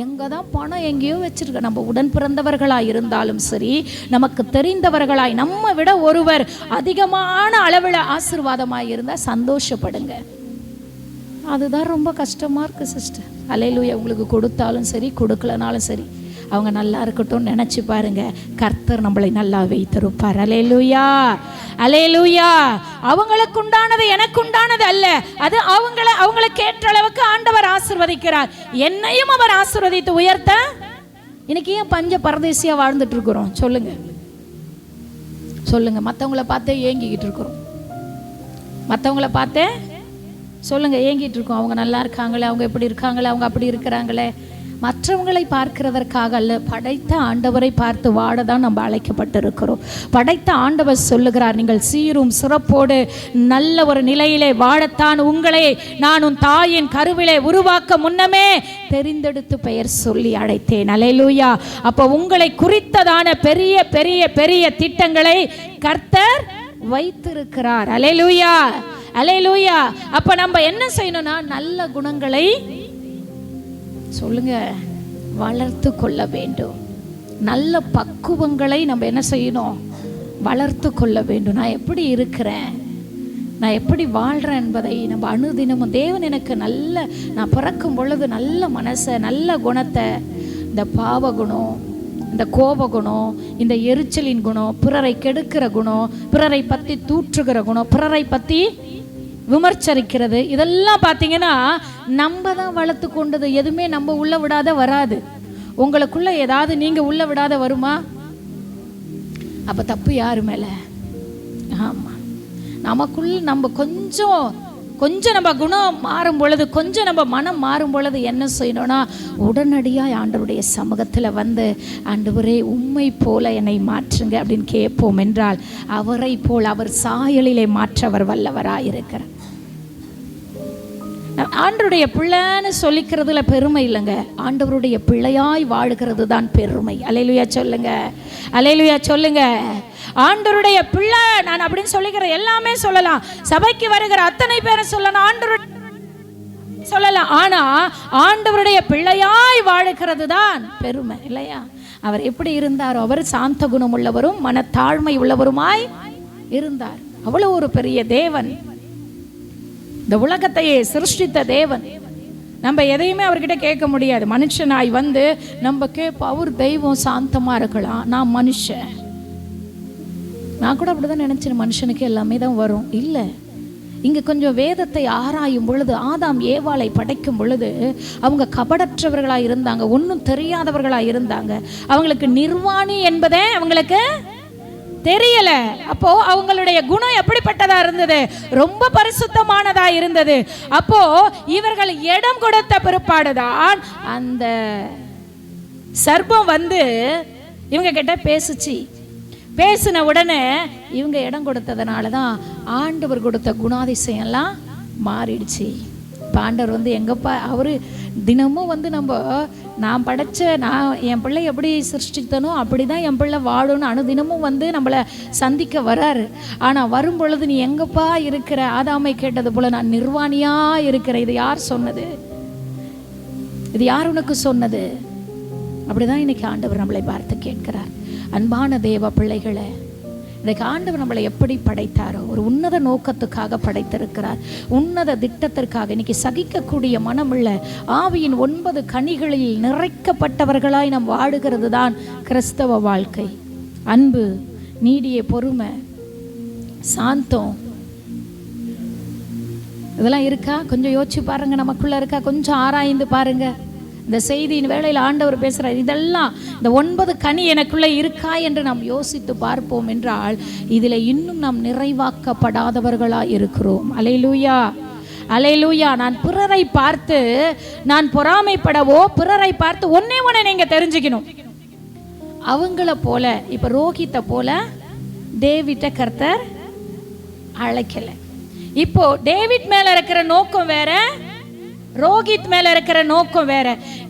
எங்கே தான் பணம் எங்கேயோ வச்சிருக்க. நம்ம உடன் பிறந்தவர்களாய் இருந்தாலும் சரி, நமக்கு தெரிந்தவர்களாய் நம்ம விட ஒருவர் அதிகமான அளவில் ஆசீர்வாதமாக இருந்தால் சந்தோஷப்படுங்க. அதுதான் ரொம்ப கஷ்டமாக இருக்குது சிஸ்டர். அல்லேலூயா. உங்களுக்கு கொடுத்தாலும் சரி கொடுக்கலனாலும் சரி, அவங்க நல்லா இருக்கட்டும் நினச்சி பாருங்க, கர்த்தர் நம்மளை நல்லா வைத்திருப்பார். அல்லேலூயா. அவங்களுக்கு உண்டானது எனக்கு உண்டானது அல்ல, அது அவங்களுக்கு ஏற்ற அளவுக்கு ஆண்டவர் ஆசீர்வதிக்கிறார். என்னையும் அவர் ஆசீர்வதித்து உயர்த்த. இன்னைக்கு ஏன் பஞ்ச பரதேசியா வாழ்ந்துட்டு இருக்கிறோம்? சொல்லுங்க. மற்றவங்களை பார்த்தே ஏங்கிக்கிட்டு இருக்கிறோம். மற்றவங்கள பார்த்தே ஏங்கிட்டு இருக்கோம். அவங்க நல்லா இருக்காங்களே, அவங்க எப்படி இருக்காங்களே, அவங்க அப்படி இருக்கிறாங்களே. மற்றவங்களை பார்க்கிறதற்காக அல்ல, படைத்த ஆண்டவரை பார்த்து வாழ தான் நம்ம அழைக்கப்பட்டிருக்கிறோம். படைத்த ஆண்டவர் சொல்லுகிறார், நீங்கள் சீரும் சிறப்போடு நல்ல ஒரு நிலையிலே வாழத்தான் உங்களை நான் உன் தாயின் கருவிலே உருவாக்க முன்னமே தெரிந்தெடுத்து பெயர் சொல்லி அழைத்தேன். அல்லேலூயா. அப்போ உங்களை குறித்ததான பெரிய பெரிய பெரிய திட்டங்களை கர்த்தர் வைத்திருக்கிறார். அல்லேலூயா. அப்ப நம்ம என்ன செய்யணும்னா, நல்ல குணங்களை சொல்லுங்க வளர்த்து கொள்ள வேண்டும். நல்ல பக்குவங்களை நம்ம என்ன செய்யணும்? வளர்த்து கொள்ள வேண்டும். நான் எப்படி இருக்கிறேன், நான் எப்படி வாழ்கிறேன் என்பதை நம்ம அனுதினமும் தேவன் எனக்கு நான் பிறக்கும் பொழுது நல்ல மனசை, நல்ல குணத்தை, இந்த பாவ குணம், இந்த கோப குணம், இந்த எரிச்சலின் குணம், பிறரை கெடுக்கிற குணம், பிறரை பற்றி தூற்றுகிற குணம், பிறரை பற்றி விமர்சரிக்கிறது, இதெல்லாம் பார்த்தீங்கன்னா நம்ம தான் வளர்த்து கொண்டது. எதுவுமே நம்ம உள்ள விடாத வராது. உங்களுக்குள்ள ஏதாவது நீங்க உள்ள விடாத வருமா? அப்ப தப்பு யாரு மேல? ஆமா, நமக்குள் நம்ம கொஞ்சம் நம்ம குணம் மாறும் பொழுது, கொஞ்சம் நம்ம மனம் மாறும் பொழுது என்ன செய்யணும்னா, உடனடியாக ஆண்டவருடைய சமூகத்தில் வந்து ஆண்டவரே உம்மை போல என்னை மாற்றுங்க அப்படின்னு கேட்போம் என்றால், அவரை போல் அவர் சாயலிலே மாற்ற அவர் வல்லவராக இருக்கிறார். ஆண்டவருடைய பிள்ளைன்னு சொல்லிக்கிறதுல பெருமை இல்லைங்க, ஆண்டவருடைய பிள்ளையாய் வாழுகிறது தான் பெருமை. அல்லேலூயா சொல்லுங்க, அல்லேலூயா சொல்லுங்க. ஆண்டவருடைய பிள்ளை நான் அப்படின்னு சொல்லிக்கிற எல்லாமே சொல்லலாம், சபைக்கு வருகிற அத்தனை பேரை சொல்லலாம், ஆண்டவர் சொல்லலாம். ஆனா ஆண்டவருடைய பிள்ளையாய் வாழுகிறது தான் பெருமை இல்லையா? அவர் எப்படி இருந்தாரோ, அவர் சாந்த குணம் உள்ளவரும் மனத்தாழ்மை உள்ளவருமாய் இருந்தார். அவ்வளவு ஒரு பெரிய தேவன், இந்த உலகத்தையே சிருஷ்டித்த தேவன். நம்ம எதையுமே அவர்கிட்ட கேட்க முடியாது. மனுஷனாய் வந்து நம்ம கேட்போம், அவர் தெய்வம் சாந்தமாக இருக்கலாம், நான் மனுஷன். நான் கூட அப்படிதான் நினைச்சேன், மனுஷனுக்கு எல்லாமே தான் வரும். இல்லை, இங்கே கொஞ்சம் வேதத்தை ஆராயும் பொழுது, ஆதாம் ஏவாளை படைக்கும் பொழுது அவங்க கபடற்றவர்களாக இருந்தாங்க, ஒன்றும் தெரியாதவர்களாக இருந்தாங்க. அவங்களுக்கு நிர்வாணி என்பதே அவங்களுக்கு தெரியல. அப்போ அவங்களுடைய குணம் எப்படிப்பட்டதா இருந்தது? ரொம்ப பரிசுத்தமானதா இருந்தது. அப்போ இவர்கள் இடம் கொடுத்த பிற்பாடுதான் அந்த சர்ப்பம் வந்து இவங்க கிட்ட பேசுச்சு. பேசின உடனே இவங்க இடம் கொடுத்ததுனால தான் ஆண்டவர் கொடுத்த குணாதிசயம்லாம் மாறிடுச்சு. இப்போ ஆண்டவர் வந்து எங்கப்பா, அவர் தினமும் வந்து நான் படைச்ச என் பிள்ளை எப்படி சிருஷ்டித்தனோ அப்படி தான் என் பிள்ளை வாழும்னு அனுதினமும் வந்து நம்மளை சந்திக்க வராரு. ஆனால் வரும் பொழுது நீ எங்கப்பா இருக்கிற? ஆதாமை கேட்டது போல் நான் நிர்வாணியாக இருக்கிறேன். இது யார் சொன்னது? இது யார் உனக்கு சொன்னது? அப்படிதான் இன்னைக்கு ஆண்டவர் நம்மளை பார்த்து கேட்கிறார். அன்பான தேவ பிள்ளைகளை, இன்றைக்கு ஆண்டவர் நம்மளை எப்படி படைத்தாரோ, ஒரு உன்னத நோக்கத்துக்காக படைத்திருக்கிறார், உன்னத திட்டத்திற்காக. இன்னைக்கு சகிக்கக்கூடிய மனமுள்ள ஆவியின் 9 கனிகளில் நிறைக்கப்பட்டவர்களாய் நாம் வாடுகிறது தான் கிறிஸ்தவ வாழ்க்கை. அன்பு, நீடிய பொறுமை, சாந்தம், இதெல்லாம் இருக்கா? கொஞ்சம் யோசிச்சு பாருங்க, நமக்குள்ள இருக்கா? கொஞ்சம் ஆராய்ந்து பாருங்க. இந்த செய்தியின் வேளையில் ஆண்டவர் பேசுகிறார், இதெல்லாம் இந்த 9 கனி எனக்குள்ளே இருக்கா என்று நாம் யோசித்து பார்ப்போம் என்றால், இதில் இன்னும் நாம் நிறைவாக்கப்படாதவர்களாக இருக்கிறோம். அல்லேலூயா, அல்லேலூயா. நான் பிறரை பார்த்து நான் பொறாமைப்படவோ, பிறரை பார்த்து ஒன்னே நீங்கள் தெரிஞ்சுக்கணும், அவங்கள போல, இப்போ ரோஹித்தை போல டேவிட்டை கர்த்தர் அழைக்கல. இப்போ டேவிட் மேல இருக்கிற நோக்கம் வேற, ரோஹித் மேல இருக்கிற நோக்கம் வேற.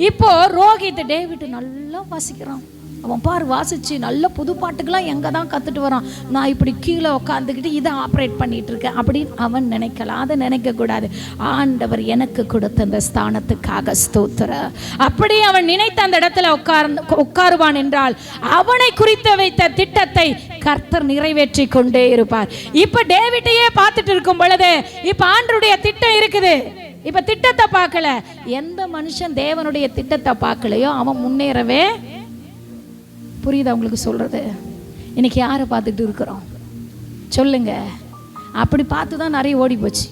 இப்போ ரோஹித் டேவிட் நல்லா வாசிக்கிறான், அவன் பார் வாசிச்சு நல்ல புது பாட்டுக்கெல்லாம் எங்கே தான் கற்றுட்டு வரான், நான் இப்படி கீழே உட்காந்துக்கிட்டு இதை ஆப்ரேட் பண்ணிட்டு இருக்கேன் அப்படின்னு அவன் நினைக்கலாம். அதை நினைக்கக்கூடாது. ஆண்டவர் எனக்கு கொடுத்த அந்த ஸ்தானத்துக்காக ஸ்தோத்திர. அப்படி அவன் நினைத்த அந்த இடத்துல உட்காருவான் என்றால் அவனை குறித்து வைத்த திட்டத்தை கர்த்தர் நிறைவேற்றி கொண்டே இருப்பார். இப்போ டேவிட்டையே பார்த்துட்டு இருக்கும் பொழுது இப்போ ஆண்டவருடைய திட்டம் இருக்குது. இப்போ திட்டத்தை பார்க்கல. எந்த மனுஷன் தேவனுடைய திட்டத்தை பார்க்கலையோ அவன் முன்னேறவே. புரியுதா உங்களுக்கு சொல்றது? இன்னைக்கு யாரை பார்த்துட்டு இருக்கிறோம் சொல்லுங்க? அப்படி பார்த்து தான் நிறைய ஓடி போச்சு.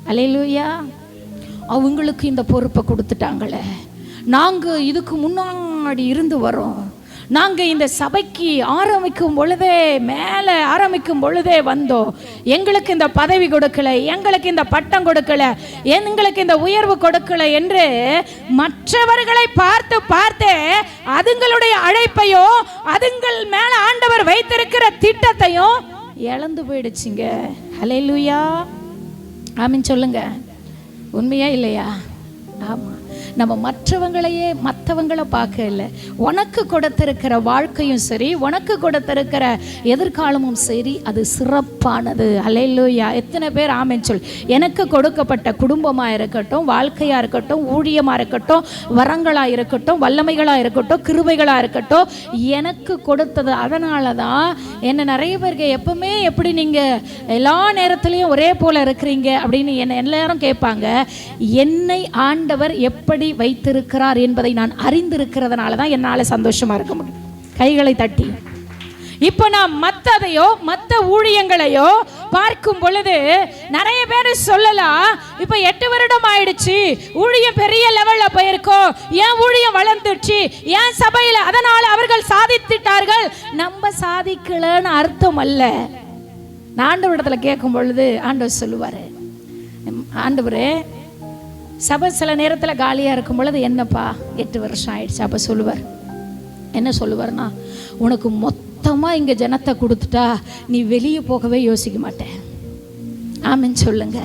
அல்லேலூயா. அவங்களுக்கு இந்த பொறுப்பை கொடுத்துட்டாங்களே, நாங்கள் இதுக்கு முன்னாடி இருந்து வரோம், நாங்கள் இந்த சபைக்கு ஆரம்பிக்கும் பொழுதே வந்தோம், எங்களுக்கு இந்த பதவி கொடுக்கல, எங்களுக்கு இந்த பட்டம் கொடுக்கல, எங்களுக்கு இந்த உயர்வு கொடுக்கல என்று மற்றவர்களை பார்த்து அதுங்களுடைய அழைப்பையோ அதுங்கள் மேல ஆண்டவர் வைத்திருக்கிற திட்டத்தையும் இழந்து போயிடுச்சுங்க. அல்லேலூயா, ஆமீன் சொல்லுங்க. உண்மையா இல்லையா? ஆமா. நம்ம மற்றவங்களை பார்க்க இல்லை, உனக்கு கொடுத்திருக்கிற வாழ்க்கையும் சரி, உனக்கு கொடுத்திருக்கிற எதிர்காலமும் சரி, அது சிறப்பானது. அல்லேலூயா. எத்தனை பேர் ஆமென் சொல்? எனக்கு கொடுக்கப்பட்ட குடும்பமாக இருக்கட்டும், வாழ்க்கையாக இருக்கட்டும், ஊழியமாக இருக்கட்டும், வரங்களாக இருக்கட்டும், வல்லமைகளாக இருக்கட்டும், கிருபைகளாக இருக்கட்டும், எனக்கு கொடுத்தது. அதனால தான் என்ன நிறைய பேருக்கு எப்பவுமே எப்படி நீங்கள் எல்லா நேரத்துலையும் ஒரே போல் இருக்கிறீங்க அப்படின்னு என்ன எல்லாரும் கேட்பாங்க. என்னை ஆண்டவர் எப்படி வைத்திருக்கிறார் என்பதை நான் அறிந்திருக்கிறதுனால தான் என்னால் சந்தோஷமா இருக்க முடியும். கைகளை தட்டி. இப்போ நான் மற்றதையோ மற்ற ஊழியங்களையோ பார்க்கும் பொழுது நிறைய பேர் சொல்லலாம், இப்போ 8 வருடம் ஆயிடுச்சு, ஊழியம் பெரிய லெவலில் போயிருக்கோம், ஏன் ஊழியம் வளர்ந்துச்சு, ஏன் சபையில், அதனால அவர்கள் சாதித்துட்டார்கள். நம்ம சாதிக்கலன்னு அர்த்தம் அல்ல. நான் ஆண்டவரிடத்துல கேட்கும் பொழுது ஆண்டவர் சொல்லுவார், ஆண்டவரே சபை சில நேரத்தில் காலியாக இருக்கும் பொழுது, என்னப்பா 8 வருஷம் ஆயிடுச்சு. அப்போ சொல்லுவார், என்ன சொல்லுவார்னா, உனக்கு மொத்தமாக இங்கே ஜனத்தை கொடுத்துட்டா நீ வெளியே போகவே யோசிக்க மாட்டேன். ஆமென் சொல்லுங்க.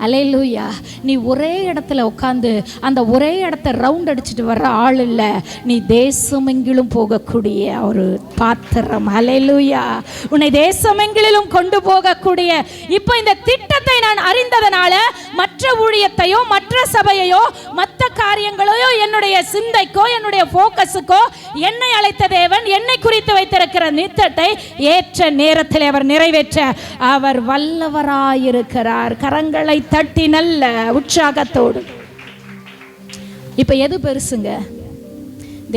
அல்லேலூயா. நீ ஒரே இடத்துல உட்காந்து அந்த ஒரே இடத்த ரவுண்ட் அடிச்சுட்டு வர்ற ஆள் இல்லை, நீ தேசமெங்கிலும் போகக்கூடிய ஒரு பாத்திரம். அல்லேலூயா. உன்னை தேசமெங்கிலும் கொண்டு போகக்கூடிய, இப்போ இந்த திட்டத்தை நான் அறிந்ததனால மற்ற ஊழியத்தையோ மற்ற சபையையோ மற்ற காரியங்களையோ என்னுடைய சிந்தைக்கோ என்னுடைய ஃபோக்கஸுக்கோ என்னை அழைத்த தேவன் என்னை குறித்து வைத்திருக்கிற நித்தத்தை ஏற்ற நேரத்தில் அவர் நிறைவேற்ற அவர் வல்லவராயிருக்கிறார். கரங்களை தட்டி நல்ல உற்சாகத்தோடு. இப்ப எது பெருசுங்க?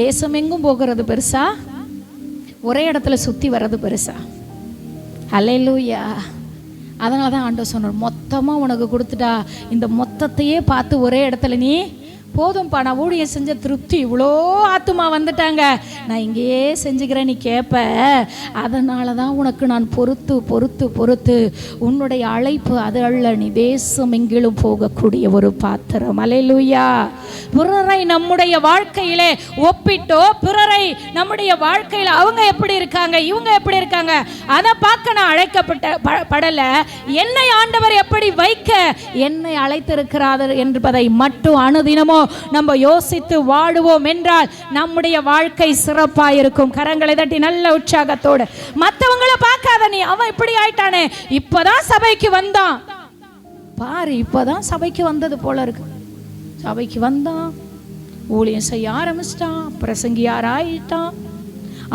தேசம் எங்கும் போகிறது பெருசா, ஒரே இடத்துல சுத்தி வர்றது பெருசா? அல்லேலூயா. அதனால தான் ஆண்டவர் சொன்னார், மொத்தமா உனக்கு கொடுத்துட்டா இந்த மொத்தத்தையே பார்த்து ஒரே இடத்துல நீ போதும்ப்பா, நான் ஊழியம் செஞ்ச திருப்தி, இவ்வளோ ஆத்துமா வந்துட்டாங்க, நான் இங்கேயே செஞ்சுக்கிறேன் நீ கேட்ப. அதனால தான் உனக்கு நான் பொறுத்து பொறுத்து பொறுத்து உன்னுடைய அழைப்பு அது அல்ல, நீ தேசம் எங்கிலும் போகக்கூடிய ஒரு பாத்திரம். அல்லேலூயா. பிறரை நம்முடைய வாழ்க்கையிலே ஒப்பிட்டோ, பிறரை நம்முடைய வாழ்க்கையில் அவங்க எப்படி இருக்காங்க இவங்க எப்படி இருக்காங்க அதை பார்க்க நான் படல. என்னை ஆண்டவர் எப்படி வைக்க என்னை அழைத்திருக்கிறார் என்பதை மட்டும் அனுதினமோ நம்ம யோசித்து வாழுவோம் என்றால் நம்முடைய வாழ்க்கை சிறப்பாயிருக்கும். கரங்களை தட்டி நல்ல உற்சாகத்தோடு. மற்றவங்களை பார்க்காத, நீ அவன் இப்படி ஆயிட்டானே, இப்பதான் சபைக்கு வந்தான் பாரு, இப்பதான் சபைக்கு வந்தது போல இருக்கு. சபைக்கு வந்தான், ஊழியம் செய்ய ஆரம்பிச்சிட்டான், பிரசங்கியார் ஆயிட்டான்,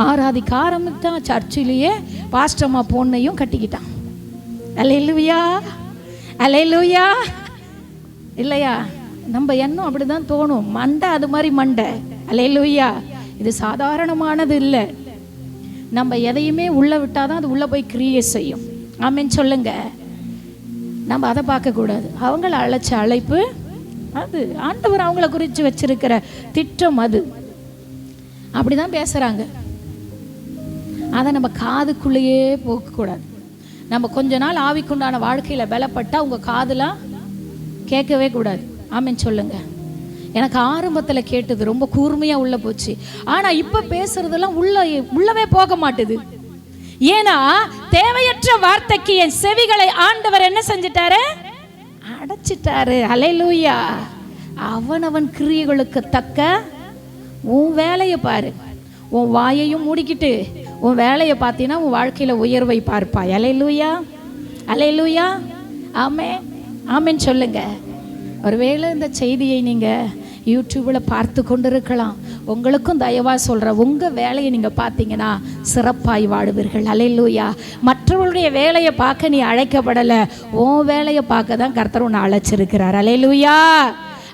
ஆராதிக்க ஆரம்பித்தான், சர்ச்சிலேயே பாஸ்டர்மா பொண்ணையும் கட்டிக்கிட்டான். அல்லேலூயா. அல்லேலூயா. இல்லையா? நம்ம எண்ணம் அப்படிதான் தோணும், மண்டை அது மாதிரி மண்டை. அல்லேலூயா. இது சாதாரணமானது இல்லை. நம்ம எதையுமே உள்ள விட்டாதான் அது உள்ள போய் கிரியேட் செய்யும். ஆமென் சொல்லுங்க. நம்ம அதை பார்க்கக்கூடாது. அவங்கள அழைச்ச அழைப்பு அது, ஆண்டவர் அவங்கள குறித்து வச்சிருக்கிற திட்டம் அது. அப்படிதான் பேசுறாங்க. அதை நம்ம காதுக்குள்ளேயே போகக்கூடாது. நம்ம கொஞ்ச நாள் ஆவிக்குண்டான வாழ்க்கையில் பலப்பட்டா உங்க காதுலாம் கேட்கவே கூடாது. ஆமென் சொல்லுங்க. எனக்கு ஆரம்பத்தில் கேட்டது ரொம்ப கூர்மையா உள்ள போச்சு. ஆனா இப்ப பேசுறதெல்லாம் உள்ளவே போக மாட்டுது. ஏன்னா தேவையற்ற வார்த்தைக்கு என் செவிகளை ஆண்டவர் என்ன செஞ்சிட்டாரு? அடைச்சிட்டாரு. அல்லேலூயா. அவனவன் கிரியைகளுக்கு தக்க உன் வேலையை பாரு. உன் வாயையும் மூடிக்கிட்டு உன் வேலையை பார்த்தீங்கன்னா உன் வாழ்க்கையில உயர்வை பார்ப்பாய். அல்லேலூயா. அல்லேலூயா. ஆமென். ஆமென் சொல்லுங்க. ஒருவேளை இந்த செய்தியை நீங்க யூடியூப்ல பார்த்து கொண்டிருக்கலாம். உங்களுக்கும் தயவா சொல்ற, உங்க வேலையை நீங்க பார்த்தீங்கன்னா சிறப்பாய் வாடுவீர்கள். அல்லேலூயா. மற்றவர்களுடைய வேலையை பார்க்க நீ அழைக்கப்படலை, உன் வேலையை பார்க்க தான் கர்த்தர் உன்னை அழைச்சிருக்கிறார். அல்லேலூயா.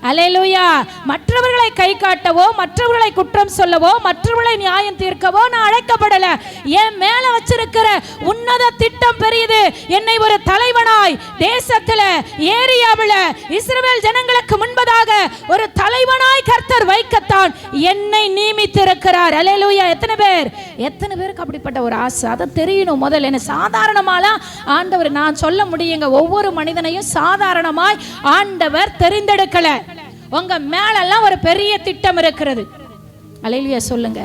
அல்லேலூயா. மற்றவர்களை கை காட்டவோ, மற்றவர்களை குற்றம் சொல்லவோ, மற்றவர்களை நியாயம் தீர்க்கவோ நான் அழைக்கப்படல. என் மேல வச்சிருக்கிற உன்னத திட்டம் பெரியது. என்னை ஒரு தலைவனாய் தேசத்துல, ஏரியாவில் இஸ்ரவேல் ஜனங்களுக்கு முன்பதாக ஒரு தலைவனாய் கர்த்தர் வைக்கத்தான் என்னை நியமித்திருக்கிறார். அல்லேலூயா. எத்தனை பேருக்கு அப்படிப்பட்ட ஒரு ஆசை? அதை தெரியணும் முதல்ல. என்ன சாதாரணமாலாம் ஆண்டவர் நான் சொல்ல முடியுங்க. ஒவ்வொரு மனிதனையும் சாதாரணமாய் ஆண்டவர் தெரிந்தெடுக்கல. உங்க மேலெல்லாம் ஒரு பெரிய திட்டம் இருக்கிறது. அல்லேலூயா. சொல்லுங்க,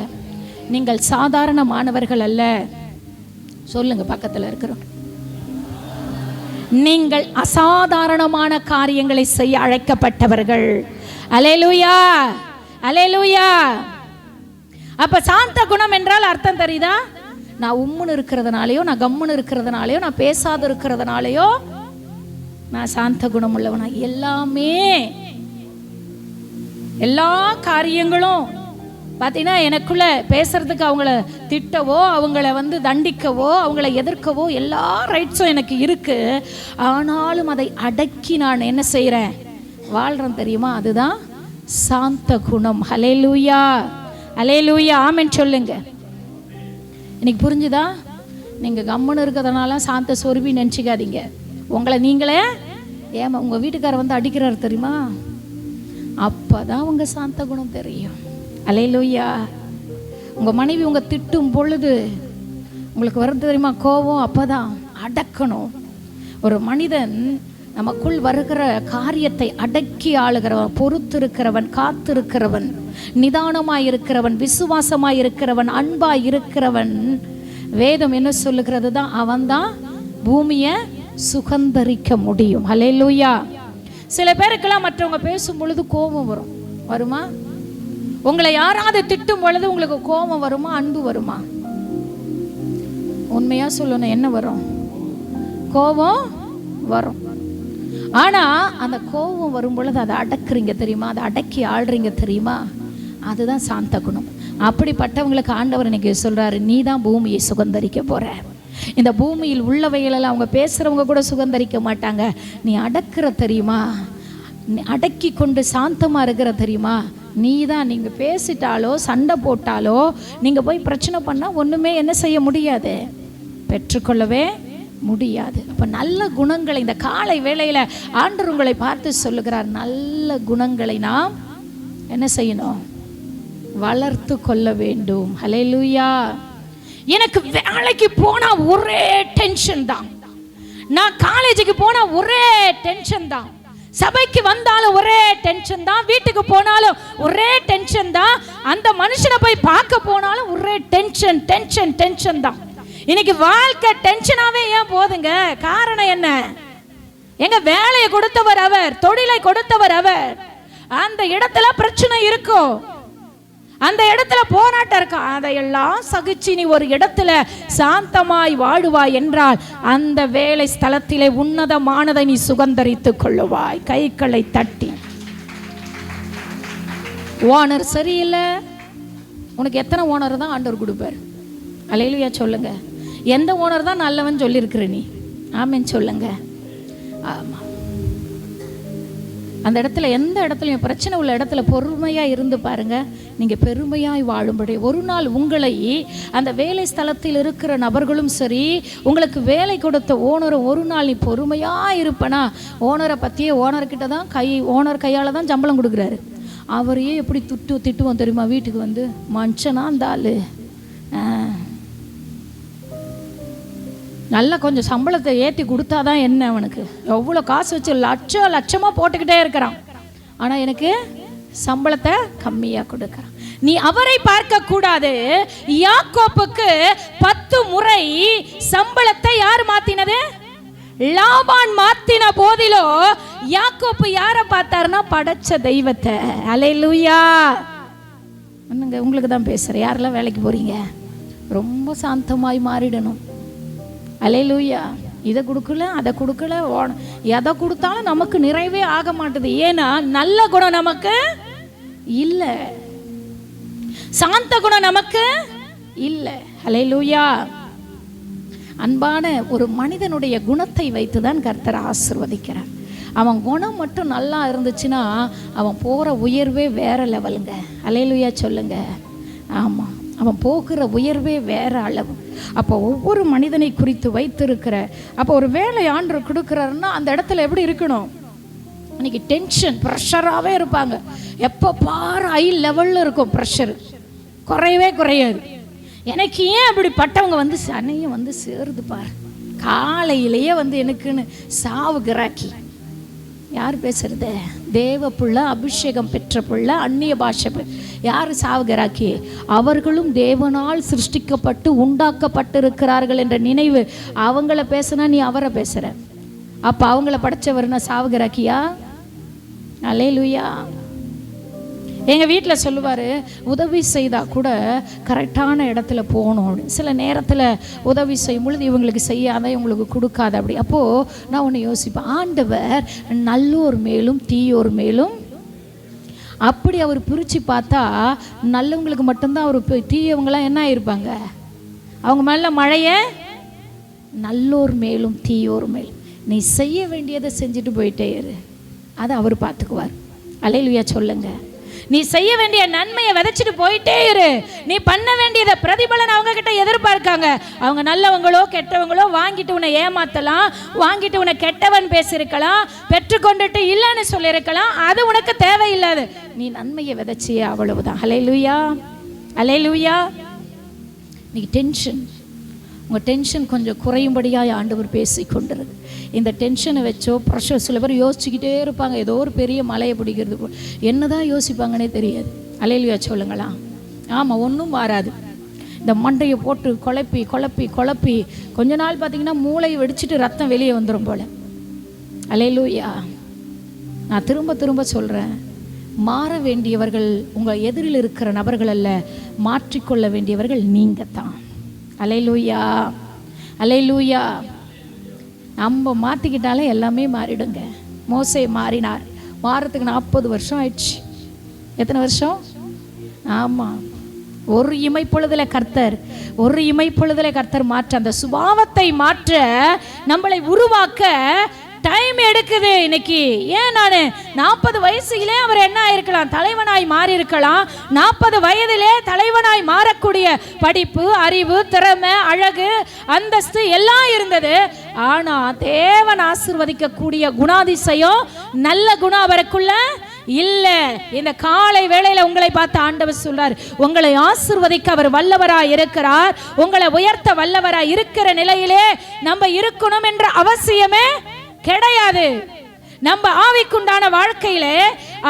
நீங்கள் சாதாரணமானவர்கள் அல்ல. சொல்லுங்க பக்கத்துல இருக்கிறோம். நீங்கள் அசாதாரணமான காரியங்களை செய்ய அழைக்கப்பட்டவர்கள். அல்லேலூயா. அல்லேலூயா. அப்ப சாந்த குணம் என்றால் அர்த்தம் தெரியுதா? நான் உம்முன்னு இருக்கிறதுனாலயோ, நான் கம்முன்னு இருக்கிறதுனாலயோ, நான் பேசாத இருக்கிறதுனாலயோ நான் சாந்த குணம் உள்ளவனா? எல்லா காரியங்களும் பார்த்தீங்கன்னா எனக்குள்ள பேசுறதுக்கு, அவங்கள திட்டவோ, அவங்கள தண்டிக்கவோ, அவங்கள எதிர்க்கவோ எல்லா ரைட்ஸும் எனக்கு இருக்கு. ஆனாலும் அதை அடக்கி நான் என்ன செய்கிறேன்? வாழ்றேன். தெரியுமா? அதுதான் சாந்த குணம். அல்லேலூயா. அல்லேலூயா. ஆமென் சொல்லுங்க. இன்னைக்கு புரிஞ்சுதா? நீங்க கம்முன்னு இருக்கிறதுனால சாந்த சொருபி நினச்சிக்காதீங்க. உங்களை நீங்களே ஏமா உங்க வீட்டுக்காரர் அடிக்கிறாரு தெரியுமா? அப்பதான் உங்க சாந்த குணம் தெரியும். அல்லேலூயா. உங்க மனைவி உங்க திட்டும் பொழுது உங்களுக்கு வருது தெரியுமா கோபம்? அப்பதான் அடக்கணும். ஒரு மனிதன் நமக்குள் வருகிற காரியத்தை அடக்கி ஆளுகிறவன், பொறுத்திருக்கிறவன், காத்திருக்கிறவன், நிதானமாயிருக்கிறவன், விசுவாசமாயிருக்கிறவன், அன்பாயிருக்கிறவன், வேதம் என்ன சொல்லுகிறது தான் அவன்தான் பூமியை சுகந்தரிக்க முடியும். ஹல்லேலூயா. சில பேருக்கெல்லாம் மற்றவங்க பேசும் பொழுது கோபம் வருமா? உங்களை யாராவது திட்டும் பொழுது உங்களுக்கு கோபம் வருமா, அன்பு வருமா? உண்மையா சொல்லணும், என்ன வரும்? கோபம் வரும். ஆனா அந்த கோபம் வரும் பொழுது அதை அடக்குறீங்க தெரியுமா, அதை அடக்கி ஆள்றீங்க தெரியுமா, அதுதான் சாந்த குணம். அப்படிப்பட்டவங்களுக்கு ஆண்டவர் இன்னைக்கு சொல்றாரு, நீ தான் பூமியை சுகந்தரிக்க போற. இந்த பூமியில் உள்ளவைகளெல்லாம் அவங்க பேசுறவங்க கூட சுகந்தரிக்க மாட்டாங்க. நீ அடக்குற தெரியுமா, நீ அடக்கி கொண்டு சாந்தமா இருக்கிற தெரியுமா, நீ தான். நீங்க பேசிட்டாலோ சண்டை போட்டாலோ நீங்க போய் பிரச்சனை பண்ணா ஒண்ணுமே என்ன செய்ய முடியாது, பெற்றுக்கொள்ளவே முடியாது. அப்ப நல்ல குணங்களை இந்த காலை வேளையில ஆண்டவர் உங்களை பார்த்து சொல்லுகிறார், நல்ல குணங்களை நாம் என்ன செய்யணும், வளர்த்து கொள்ள வேண்டும். ஹல்லேலூயா. எனக்கு வேலைக்கு போனா ஒரே டென்ஷன் தான், நான் காலேஜுக்கு போனா ஒரே டென்ஷன் தான், சபைக்கு வந்தாலும் ஒரே டென்ஷன் தான், வீட்டுக்கு போனாலும் ஒரே டென்ஷன் தான், அந்த மனுஷனை போய் பார்க்க போனாலும் ஒரே டென்ஷன் டென்ஷன் டென்ஷன் தான். இன்னைக்கு வாழ்க்கை டென்ஷனாவே ஏன் போதுங்க? காரணம் என்ன? எங்க வேலையை கொடுத்தவர் அவர், தொழிலை கொடுத்தவர் அவர். அந்த இடத்துல பிரச்சனை இருக்கும், அந்த இடத்துல போராட்டம் இருக்கும். அதையெல்லாம் சகிச்சு நீ ஒரு இடத்துல சாந்தமாய் வாழுவாய் என்றால் அந்த வேலை ஸ்தலத்திலே உன்னதமானதை நீ சுகந்தரித்துக் கொள்ளுவாய். கைகளை தட்டி. ஓனர் சரியில்லை, உனக்கு எத்தனை ஓனர் தான் ஆண்டவர் கொடுப்பார்? அல்லேலூயா சொல்லுங்க. எந்த ஓனர் தான் நல்லவன் சொல்லியிருக்கிற நீ? ஆமென் சொல்லுங்க. ஆமா, அந்த இடத்துல எந்த இடத்துலையும் பிரச்சனை உள்ள இடத்துல பொறுமையாக இருந்து பாருங்க, நீங்கள் பெருமையாய் வாழும்படி ஒரு நாள் உங்களை அந்த வேலை ஸ்தலத்தில் இருக்கிற நபர்களும் சரி, உங்களுக்கு வேலை கொடுத்த ஓனரும் ஒரு நாள் நீ பொறுமையாக இருப்பனா, ஓனரை பற்றியே ஓனர்கிட்ட தான் ஓனர் கையால் தான் சம்பளம் கொடுக்குறாரு. அவரையே எப்படி திட்டுவோம் தெரியுமா? வீட்டுக்கு வந்து மனுஷனா அந்த ஆள் நல்லா கொஞ்சம் சம்பளத்தை ஏற்றி கொடுத்தாதான் என்ன, அவனுக்கு எவ்வளோ காசு வச்சு லட்சமாக போட்டுக்கிட்டே இருக்கிறான், ஆனால் எனக்கு சம்பளத்தை கம்மியாக கொடுக்குறான். நீ அவரை பார்க்க கூடாது. யாக்கோப்புக்கு 10 முறை சம்பளத்தை யார் மாத்தினது? லாபான் மாத்தின போதிலோ யாக்கோப்பு யாரை பார்த்தாருன்னா படைச்ச தெய்வத்தை. அல்லேலூயா. என்னங்க உங்களுக்கு தான் பேசுகிறேன். யாரெல்லாம் வேலைக்கு போறீங்க, ரொம்ப சாந்தமாய் மாறிடணும். அல்லேலூயா. இதை கொடுக்கல அதை கொடுக்கல, எதை கொடுத்தாலும் நமக்கு நிறைவே ஆக மாட்டுது. ஏன்னா நல்ல குணம் நமக்கு இல்லை, சாந்த குணம் நமக்கு இல்லை. அல்லேலூயா. அன்பான ஒரு மனிதனுடைய குணத்தை வைத்துதான் கர்த்தர் ஆசீர்வதிக்கிறார். அவன் குணம் மட்டும் நல்லா இருந்துச்சுன்னா அவன் போகிற உயர்வே வேற லெவலுங்க. அல்லேலூயா சொல்லுங்க. ஆமாம், அவன் போகிற உயர்வே வேற அளவு. அப்போ ஒவ்வொரு மனிதனை குறித்து வைத்திருக்கிற, அப்போ ஒரு வேலை ஆண்டவர் கொடுக்குறாருன்னா அந்த இடத்துல எப்படி இருக்கணும்? இன்னைக்கு டென்ஷன் ப்ரெஷராகவே இருப்பாங்க. எப்போ பாரு ஹை லெவலில் இருக்கும் ப்ரெஷர், குறையவே குறையாது. எனக்கு ஏன் அப்படி பட்டவங்க வந்து சனையும் வந்து சேருது பாரு, காலையிலேயே வந்து எனக்குன்னு சாவு கிராக்கி. யார் பேசுறது? தேவ புள்ள, அபிஷேகம் பெற்ற புள்ள, அந்நிய பாஷை. யார் சாவுகிறாக்கி? அவர்களும் தேவனால் சிருஷ்டிக்கப்பட்டு உண்டாக்கப்பட்டிருக்கிறார்கள் என்ற நினைவு. அவங்கள பேசுனா நீ அவரை பேசுற, அப்ப அவங்கள படைச்சவர்னா சாவுகிறாக்கியா? அல்லேலூயா. எங்கள் வீட்டில் சொல்லுவார், உதவி செய்தால் கூட கரெக்டான இடத்துல போகணும். சில நேரத்தில் உதவி செய்யும் பொழுது இவங்களுக்கு செய்யாத, இவங்களுக்கு கொடுக்காத அப்படி. அப்போது நான் ஒன்று யோசிப்பேன், ஆண்டவர் நல்லோர் மேலும் தீயோர் மேலும் அப்படி அவர் பிரித்து பார்த்தா நல்லவங்களுக்கு மட்டும்தான் அவர், தீயவங்களாம் என்ன ஆயிருப்பாங்க? அவங்க மேலே மழையை நல்லோர் மேலும் தீயோர் மேலும். நீ செய்ய வேண்டியதை செஞ்சுட்டு போயிட்டே இரு, அதை அவர் பார்த்துக்குவார். அல்லேலூயா சொல்லுங்க. நீ செய்ய வேண்டிய நன்மையை விதைச்சிட்டு போயிட்டே இரு. நீ பண்ண வேண்டியதை பிரதிபலன் அவங்க கிட்ட எதிர்பார்க்காங்க. அவங்க நல்லவங்களோ கெட்டவங்களோ வாங்கிட்டு உன்னை ஏமாத்தலாம், வாங்கிட்டு உன்னை கெட்டவன் பேசியிருக்கலாம், பெற்றுக்கொண்டுட்டு இல்லைன்னு சொல்லியிருக்கலாம். அது உனக்கு தேவையில்லாது. நீ நன்மையை விதைச்சியே, அவ்வளவுதான். அல்லேலூயா. அல்லேலூயா. நீ டென்ஷன் உங்கள் டென்ஷன் கொஞ்சம் குறையும்படியாக ஆண்டவர் பேசி கொண்டிருக்கு. இந்த டென்ஷனை வச்சோ ப்ரெஷர், சில பேர் யோசிச்சுக்கிட்டே இருப்பாங்க, ஏதோ ஒரு பெரிய மலையை பிடிக்கிறது என்ன தான் யோசிப்பாங்கன்னே தெரியாது. அல்லேலூயா சொல்லுங்களா? ஆமாம், ஒன்றும் மாறாது. இந்த மண்டையை போட்டு குழப்பி குழப்பி குழப்பி கொஞ்ச நாள் பார்த்திங்கன்னா மூளையை வெடிச்சிட்டு ரத்தம் வெளியே வந்துடும் போல். அல்லேலூயா. நான் திரும்ப திரும்ப சொல்கிறேன், மாற வேண்டியவர்கள் உங்கள் எதிரில் இருக்கிற நபர்கள் அல்ல, மாற்றிக்கொள்ள வேண்டியவர்கள் நீங்கள் தான். அல்லேலூயா, அல்லேலூயா. நம்ம மாற்றிக்கிட்டாலே எல்லாமே மாறிடுங்க. மோசே மாறினார், மாறத்துக்கு 40 வருஷம் ஆயிடுச்சு. எத்தனை வருஷம்? ஆமாம், ஒரு இமைப்பொழுதில் கர்த்தர் மாற்ற, அந்த சுபாவத்தை மாற்ற, நம்மளை உருவாக்க டைம் எடுக்குது. இன்னைக்கு ஏன் நான் 40 வயசுலே அவர் என்ன ஆயிருக்கலாம், தலைவனாய் மாறி இருக்கலாம். 40 வயதிலே தலைவனாய் மாறக்கூடிய படிப்பு, அறிவு, திறமை, அழகு, அந்தஸ்து எல்லாம் இருந்தது. ஆனா தேவன் ஆசீர்வதிக்கக்கூடிய குணாதிசயம், நல்ல குணம் அவருக்குள்ள இல்ல. இந்த காலை வேளையில உங்களை பார்த்து ஆண்டவர் சொல்றார், உங்களை ஆசீர்வதிக்க அவர் வல்லவராய் இருக்கிறார். உங்களை உயர்த்த வல்லவராய் இருக்கிற நிலையிலே நம்ம இருக்கணும் என்ற அவசியமே கிடையாது. நம்ம ஆவிக்குண்டான வாழ்க்கையிலே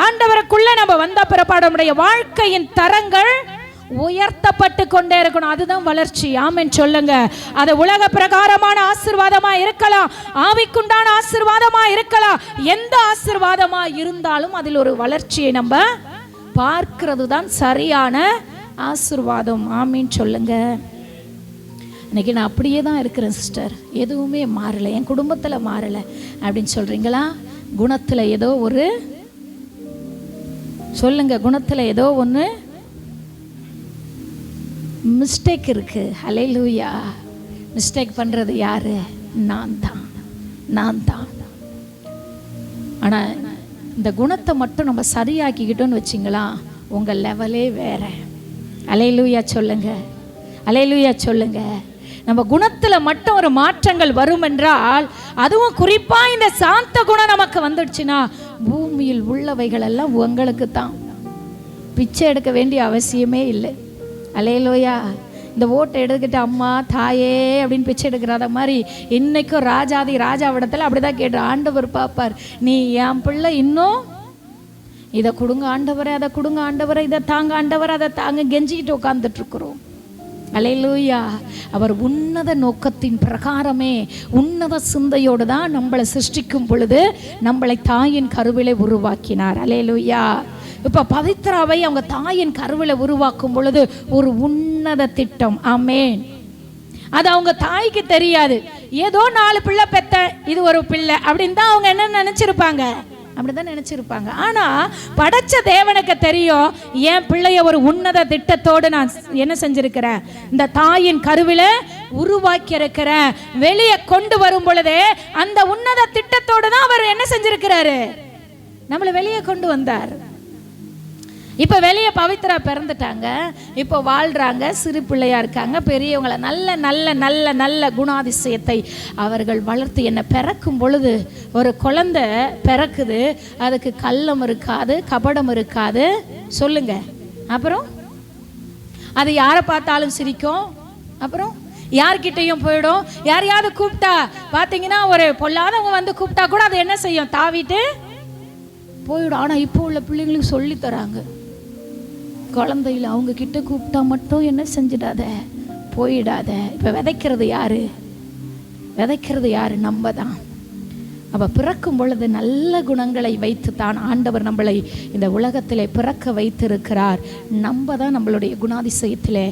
ஆண்டவருக்குள்ள நம்ம வந்த பிறப்பாடு நம்முடைய வாழ்க்கையின் தரங்கள் உயர்த்தப்பட்டு கொண்டே இருக்கணும். அதுதான் வளர்ச்சி. ஆமென் சொல்லுங்க. அது உலக பிரகாரமான ஆசீர்வாதமா இருக்கலாம், ஆவிக்குண்டான ஆசீர்வாதமா இருக்கலாம். எந்த ஆசீர்வாதமா இருந்தாலும் அதில் ஒரு வளர்ச்சியை நம்ம பார்க்கிறது தான் சரியான ஆசீர்வாதம். ஆமென் சொல்லுங்க. இன்னைக்கு நான் அப்படியே தான் இருக்கிறேன் சிஸ்டர், எதுவுமே மாறலை, என் குடும்பத்தில் மாறலை அப்படின்னு சொல்கிறீங்களா? குணத்தில் ஏதோ ஒரு சொல்லுங்க, குணத்தில் ஏதோ ஒன்று மிஸ்டேக் இருக்குது. ஹல்லேலூயா. மிஸ்டேக் பண்ணுறது யாரு? நான் தான். ஆனால் இந்த குணத்தை மட்டும் நம்ம சரியாக்கிக்கிட்டோன்னு வச்சிங்களா, உங்கள் லெவலே வேற. ஹல்லேலூயா சொல்லுங்க, ஹல்லேலூயா சொல்லுங்க. நம்ம குணத்தில் மட்டும் ஒரு மாற்றங்கள் வரும் என்றால், அதுவும் குறிப்பாக இந்த சாந்த குணம் நமக்கு வந்துடுச்சுன்னா, பூமியில் உள்ளவைகள் எல்லாம் உங்களுக்கு தான். பிச்சை எடுக்க வேண்டிய அவசியமே இல்லை. அல்லேலூயா. இந்த ஓட்டை எடுத்துக்கிட்டு அம்மா தாயே அப்படின்னு பிச்சை எடுக்கிறாத மாதிரி இன்னைக்கும் ராஜாதி ராஜாவிடத்தில் அப்படிதான் கேட்டு ஆண்டவர் பார்ப்பார், நீ என் பிள்ளை இன்னும் இதை கொடுங்க ஆண்டவரை, அதை கொடுங்க ஆண்டவரை, இதை தாங்க ஆண்டவரை, அதை தாங்க கெஞ்சிக்கிட்டு உட்காந்துட்டு இருக்கிறோம். அல்லேலூயா. அவர் உன்னத நோக்கத்தின் பிரகாரமே உன்னத சிந்தையோடு தான் நம்மளை சிருஷ்டிக்கும் பொழுது நம்மளை தாயின் கருவிலை உருவாக்கினார். அல்லேலூயா. இப்போ பவித்ராவை அவங்க தாயின் கருவிலை உருவாக்கும் பொழுது ஒரு உன்னத திட்டம். ஆமென். அது அவங்க தாய்க்கு தெரியாது. ஏதோ 4 பிள்ளை பெத்த, இது ஒரு பிள்ளை அப்படின்னு தான் அவங்க என்ன நினைச்சிருப்பாங்க, அப்படிதான் நினைச்சிருப்பாங்க. ஆனா படைச்ச தேவனுக்கு தெரியும், என் பிள்ளைய ஒரு உன்னத திட்டத்தோடு நான் என்ன செஞ்சிருக்கிறேன், இந்த தாயின் கருவில உருவாக்கி இருக்கிறேன். வெளியே கொண்டு வரும் பொழுதே அந்த உன்னத திட்டத்தோடு தான் அவர் என்ன செஞ்சிருக்கிறாரு, நம்மளை வெளியே கொண்டு வந்தார். இப்போ வெளியே பவித்ரா பிறந்துட்டாங்க, இப்போ வாழ்கிறாங்க, சிறு பிள்ளையாக இருக்காங்க, பெரியவங்களை நல்ல நல்ல நல்ல நல்ல குணாதிசயத்தை அவர்கள் வளர்த்து என்னை பிறக்கும் பொழுது ஒரு குழந்தை பிறக்குது, அதுக்கு கள்ளம் இருக்காது, கபடம் இருக்காது. சொல்லுங்க. அப்புறம் அது யாரை பார்த்தாலும் சிரிக்கும், அப்புறம் யார்கிட்டையும் போயிடும். யாரையாவது கூப்பிட்டா பார்த்தீங்கன்னா, ஒரு பொல்லாதவங்க வந்து கூப்பிட்டா கூட அது என்ன செய்யும், தாவிட்டு போயிடும். ஆனால் இப்போ உள்ள பிள்ளைங்களுக்கு சொல்லி தராங்க, குழந்தையில் அவங்க கிட்ட கூப்பிட்டா மட்டும் என்ன செஞ்சிடாத, போயிடாத. இப்போ விதைக்கிறது யாரு? நம்ம தான். அப்போ பிறக்கும் பொழுது நல்ல குணங்களை வைத்து தான் ஆண்டவர் நம்மளை இந்த உலகத்திலே பிறக்க வைத்திருக்கிறார். நம்ம தான் நம்மளுடைய குணாதிசயத்திலே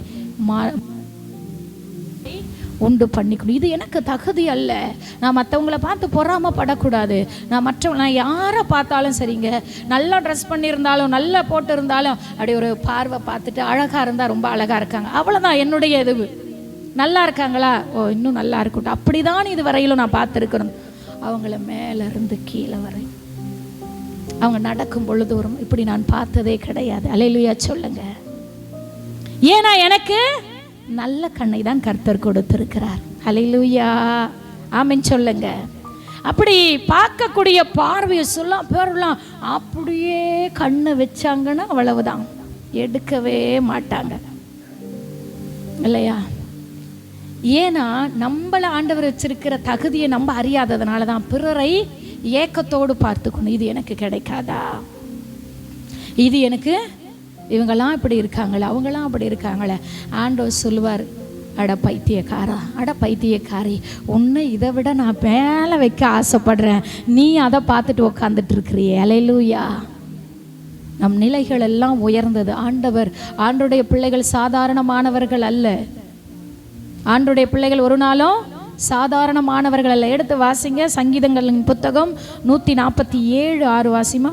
உண்டு பண்ணிக்கணும். இது எனக்கு தகுதி அல்ல, நான் மற்றவங்கள பார்த்து பொறாமப்படக்கூடாது. நான் யாரை பார்த்தாலும் சரிங்க, நல்லா ட்ரெஸ் பண்ணியிருந்தாலும் நல்லா போட்டு இருந்தாலும் அப்படி ஒரு பார்வை பார்த்துட்டு அழகாக இருந்தால் ரொம்ப அழகாக இருக்காங்க, அவ்வளோதான் என்னுடைய இது. நல்லா இருக்காங்களா, ஓ இன்னும் நல்லா இருக்கட்டும், அப்படி தான் இது வரையிலும் நான் பார்த்துருக்கணும். அவங்கள மேலேருந்து கீழே வரை அவங்க நடக்கும் பொழுது வரும், இப்படி நான் பார்த்ததே கிடையாது. அல்லேலூயா சொல்லுங்க. ஏன்னா எனக்கு நல்ல கண்ணை தான் கர்த்தர் கொடுத்திருக்கிறார். அல்லேலூயா. ஆமென் சொல்லுங்க. அப்படி பார்க்கக்கூடிய பார்வையை சொல்லலாம் பேரெல்லாம் அப்படியே கண்ணை வச்சாங்கன்னா அவ்வளவுதான், எடுக்கவே மாட்டாங்க இல்லையா? ஏன்னா நம்மள ஆண்டவர் வச்சிருக்கிற தகுதியை நம்ம அறியாததுனால தான் பிறரை ஏக்கத்தோடு பார்த்துக்கணும். இது எனக்கு கிடைக்காதா, இது எனக்கு, இவங்கெல்லாம் இப்படி இருக்காங்களே, அவங்கெல்லாம் அப்படி இருக்காங்களே. ஆண்டவர் சொல்லுவார், அட பைத்தியக்காரா, அட பைத்தியக்காரி, உன்னை இதை விட நான் மேலே வைக்க ஆசைப்படுறேன், நீ அதை பார்த்துட்டு உக்காந்துட்டு இருக்கிறியே. அல்லேலூயா. நம் நிலைகள் எல்லாம் உயர்ந்தது. ஆண்டவருடைய பிள்ளைகள் சாதாரணமானவர்கள் அல்ல. ஆண்டவருடைய பிள்ளைகள் ஒரு நாளும் சாதாரணமானவர்கள் அல்ல. எடுத்து வாசிங்க சங்கீதங்களின் புத்தகம் 147:6 வாசிமா.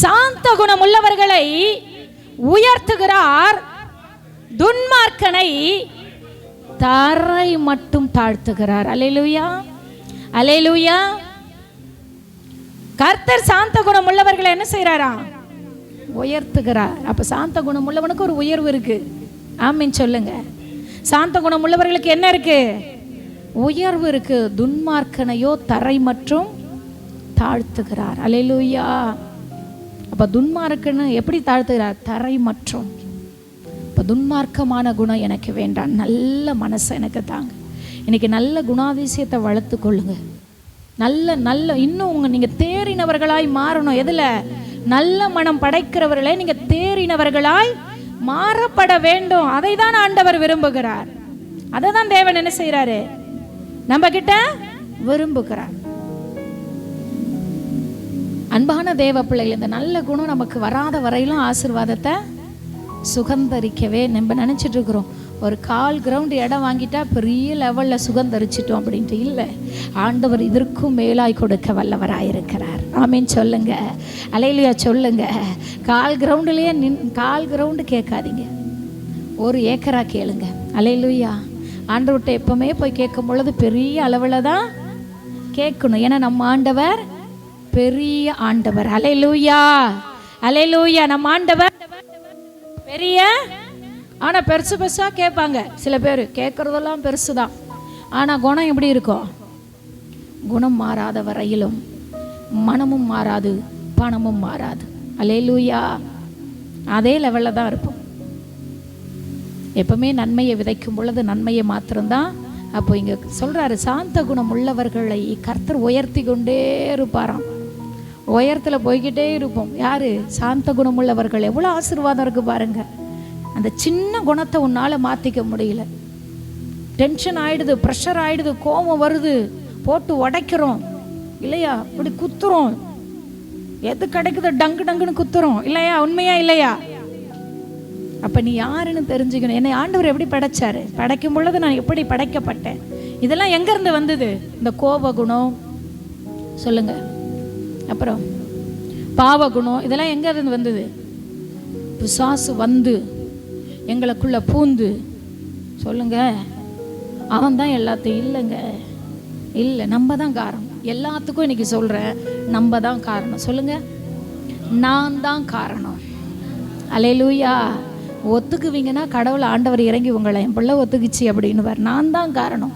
சாந்த குணம் உள்ளவர்களை உயர்த்துகிறார், துன்மார்க்கனை தரை மட்டும் தாழ்த்துகிறார். அல்லேலூயா, அல்லேலூயா. கர்த்தர் சாந்த குணம் உள்ளவர்களை என்ன செய்யறாரா? உயர்த்துகிறார். அப்ப சாந்த குணம் உள்ளவனுக்கு ஒரு உயர்வு இருக்கு. ஆமீன் சொல்லுங்க. சாந்த குணம் உள்ளவர்களுக்கு என்ன இருக்கு? உயர்வு இருக்கு. துன்மார்க்கனையோ தரை மற்றும் தாழ்த்துகிறார். அல்லேலூயா. அப்ப துன்மார்க்கனை எப்படி தாழ்த்துகிறார்? தரை மற்றும். இப்போ துன்மார்க்கமான குணம் எனக்கு வேண்டாம், நல்ல மனசை எனக்கு தாங்க. இன்னைக்கு நல்ல குணாதிசயத்தை வளர்த்து கொள்ளுங்க. நல்ல இன்னும் நீங்கள் தேறினவர்களாய் மாறணும். எதில்? நல்ல மனம் படைக்கிறவர்களே நீங்கள் தேறினவர்களாய் மாறப்பட வேண்டும். அதை தான் ஆண்டவர் விரும்புகிறார். அதை தான் தேவன் என்ன செய்கிறாரு? நம்ம கிட்ட விரும்புகிறார். அன்பான தேவ பிள்ளைகள், இந்த நல்ல குணம் நமக்கு வராத வரையிலும் ஆசீர்வாதத்தை சுகந்தரிக்கவே நம்ம நினச்சிட்டு இருக்கிறோம். ஒரு 1/4 கிரவுண்ட் இடம் வாங்கிட்டா பெரிய லெவலில் சுகந்தரிச்சிட்டோம் அப்படின்ட்டு இல்லை. ஆண்டவர் இதற்கும் மேலாய் கொடுக்க வல்லவராயிருக்கிறார். ஆமீன் சொல்லுங்க. அல்லேலூயா சொல்லுங்க. 1/4 கிரவுண்டுலேயே 1/4 கிரவுண்டு கேட்காதீங்க, 1 ஏக்கரா கேளுங்க. அல்லேலூயா. ஆண்டவர்கிட்ட எப்பவுமே போய் கேட்கும் பொழுது பெரிய அளவில் தான் கேட்கணும். ஏன்னா நம்ம ஆண்டவர் பெரிய ஆண்டவர். அல்லேலூயா, அல்லேலூயா. நம்ம ஆண்டவர் பெரிய, ஆனால் பெருசு பெருசாக கேட்பாங்க. சில பேர் கேட்குறதெல்லாம் பெருசு தான், ஆனால் குணம் எப்படி இருக்கும்? குணம் மாறாத வரையிலும் மனமும் மாறாது, பணமும் மாறாது. அல்லேலூயா. அதே லெவலில் தான் இருப்போம். எப்பவுமே நன்மையை விதைக்கும் பொழுது நன்மையை மாத்திரம்தான். அப்போ இங்கே சொல்கிறாரு, சாந்த குணம் உள்ளவர்களை கர்த்தர் உயர்த்தி கொண்டே இருப்பாராம். உயரத்தில் போய்கிட்டே இருப்போம். யார்? சாந்த குணம் உள்ளவர்கள். எவ்வளோ ஆசீர்வாதம் இருக்குது பாருங்க. அந்த சின்ன குணத்தை உன்னால் மாற்றிக்க முடியல. டென்ஷன் ஆகிடுது, ப்ரெஷர் ஆகிடுது, கோபம் வருது, போட்டு உடைக்கிறோம் இல்லையா? இப்படி குத்துறோம், எது கிடைக்குது டங்கு டங்குன்னு குத்துறோம் இல்லையா? உண்மையா இல்லையா? அப்போ நீ யாருன்னு தெரிஞ்சுக்கணும். என்னை ஆண்டவர் எப்படி படைச்சாரு? படைக்கும் பொழுது நான் எப்படி படைக்கப்பட்டேன்? இதெல்லாம் எங்கேருந்து வந்தது? இந்த கோப குணம் சொல்லுங்க, அப்புறம் பாவகுணம், இதெல்லாம் எங்க இருந்து வந்தது? பிசாசு வந்து எங்களுக்குள்ள பூந்து சொல்லுங்க, அவன் தான் எல்லாத்தையும். இல்லைங்க, இல்லை, நம்ம தான் காரணம் எல்லாத்துக்கும். இன்னைக்கு சொல்கிறேன், நம்ம தான் காரணம். சொல்லுங்க, நான் தான் காரணம். அல்லேலூயா. ஒத்துக்குவீங்கன்னா கடவுள் ஆண்டவர் இறங்கி உங்களை, என் பிள்ளை ஒத்துக்குச்சு அப்படின்னு, நான் தான் காரணம்.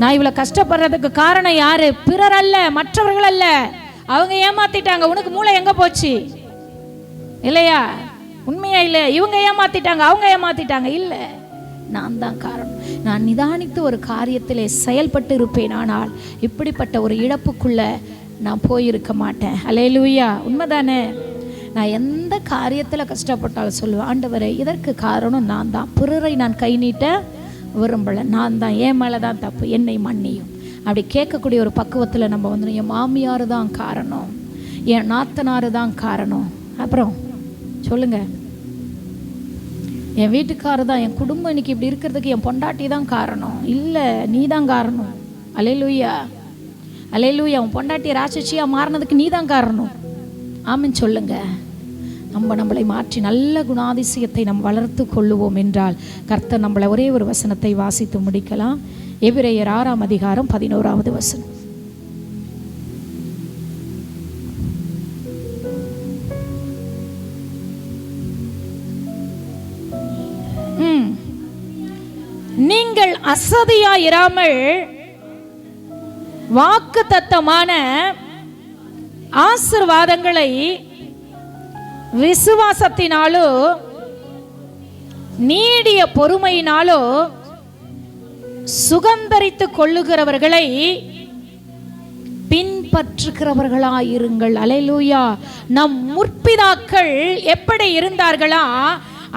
நான் இவ்வளோ கஷ்டப்படுறதுக்கு காரணம் யாரு? பிறர் அல்ல, மற்றவர்கள் அல்ல. அவங்க ஏமாத்திட்டாங்க. உனக்கு மூளை எங்க போச்சு? இல்லையா? உண்மையா இல்லை? இவங்க ஏமாத்திட்டாங்க, அவங்க ஏமாத்திட்டாங்க. இல்லை, நான் தான் காரணம். நான் நிதானித்து ஒரு காரியத்திலே செயல்பட்டு இருப்பேன், ஆனால் இப்படிப்பட்ட ஒரு இழப்புக்குள்ள நான் போயிருக்க மாட்டேன். அல்லேலூயா. உண்மைதானே? நான் எந்த காரியத்தில் கஷ்டப்பட்டாலும் சொல்லுவேன், ஆண்டவரே இதற்கு காரணம் நான் தான். பிறரை நான் கை நீட்ட விரும்பலை, நான் தான், என் மேலே தான் தப்பு, என்னை மன்னியும். அப்படி கேட்கக்கூடிய ஒரு பக்குவத்தில் நம்ம வந்து, என் மாமியார் தான் காரணம், என் நாத்தனார் தான் காரணம், அப்புறம் சொல்லுங்க என் வீட்டுக்காரர் தான், என் குடும்பம் இன்னைக்கு இப்படி இருக்கிறதுக்கு என் பொண்டாட்டி தான் காரணம். இல்லை, நீ தான் காரணம். அல்லேலூயா, அல்லேலூயா. உன் பொண்டாட்டி ராட்சசியாக மாறினதுக்கு நீ தான் காரணம். ஆமீன் சொல்லுங்க. நம்மளை மாற்றி நல்ல குணாதிசயத்தை நாம் வளர்த்து கொள்ளுவோம் என்றால் கர்த்தர் நம்மளை ஒரே ஒரு வசனத்தை வாசித்து முடிக்கலாம். எபிரேயர் 6ஆம் அதிகாரம் 11வது வசனம். நீங்கள் அசதியாயிராமல் வாக்குத்தத்தமான ஆசீர்வாதங்களை விசுவாசத்தினாலோ நீடிய பொறுமையினாலோ சுகந்தரித்து கொள்ளுகிறவர்களை பின்பற்றுகிறவர்களாயிருங்கள். அல்லேலூயா. நம் முற்பிதாக்கள் எப்படி இருந்தார்களா?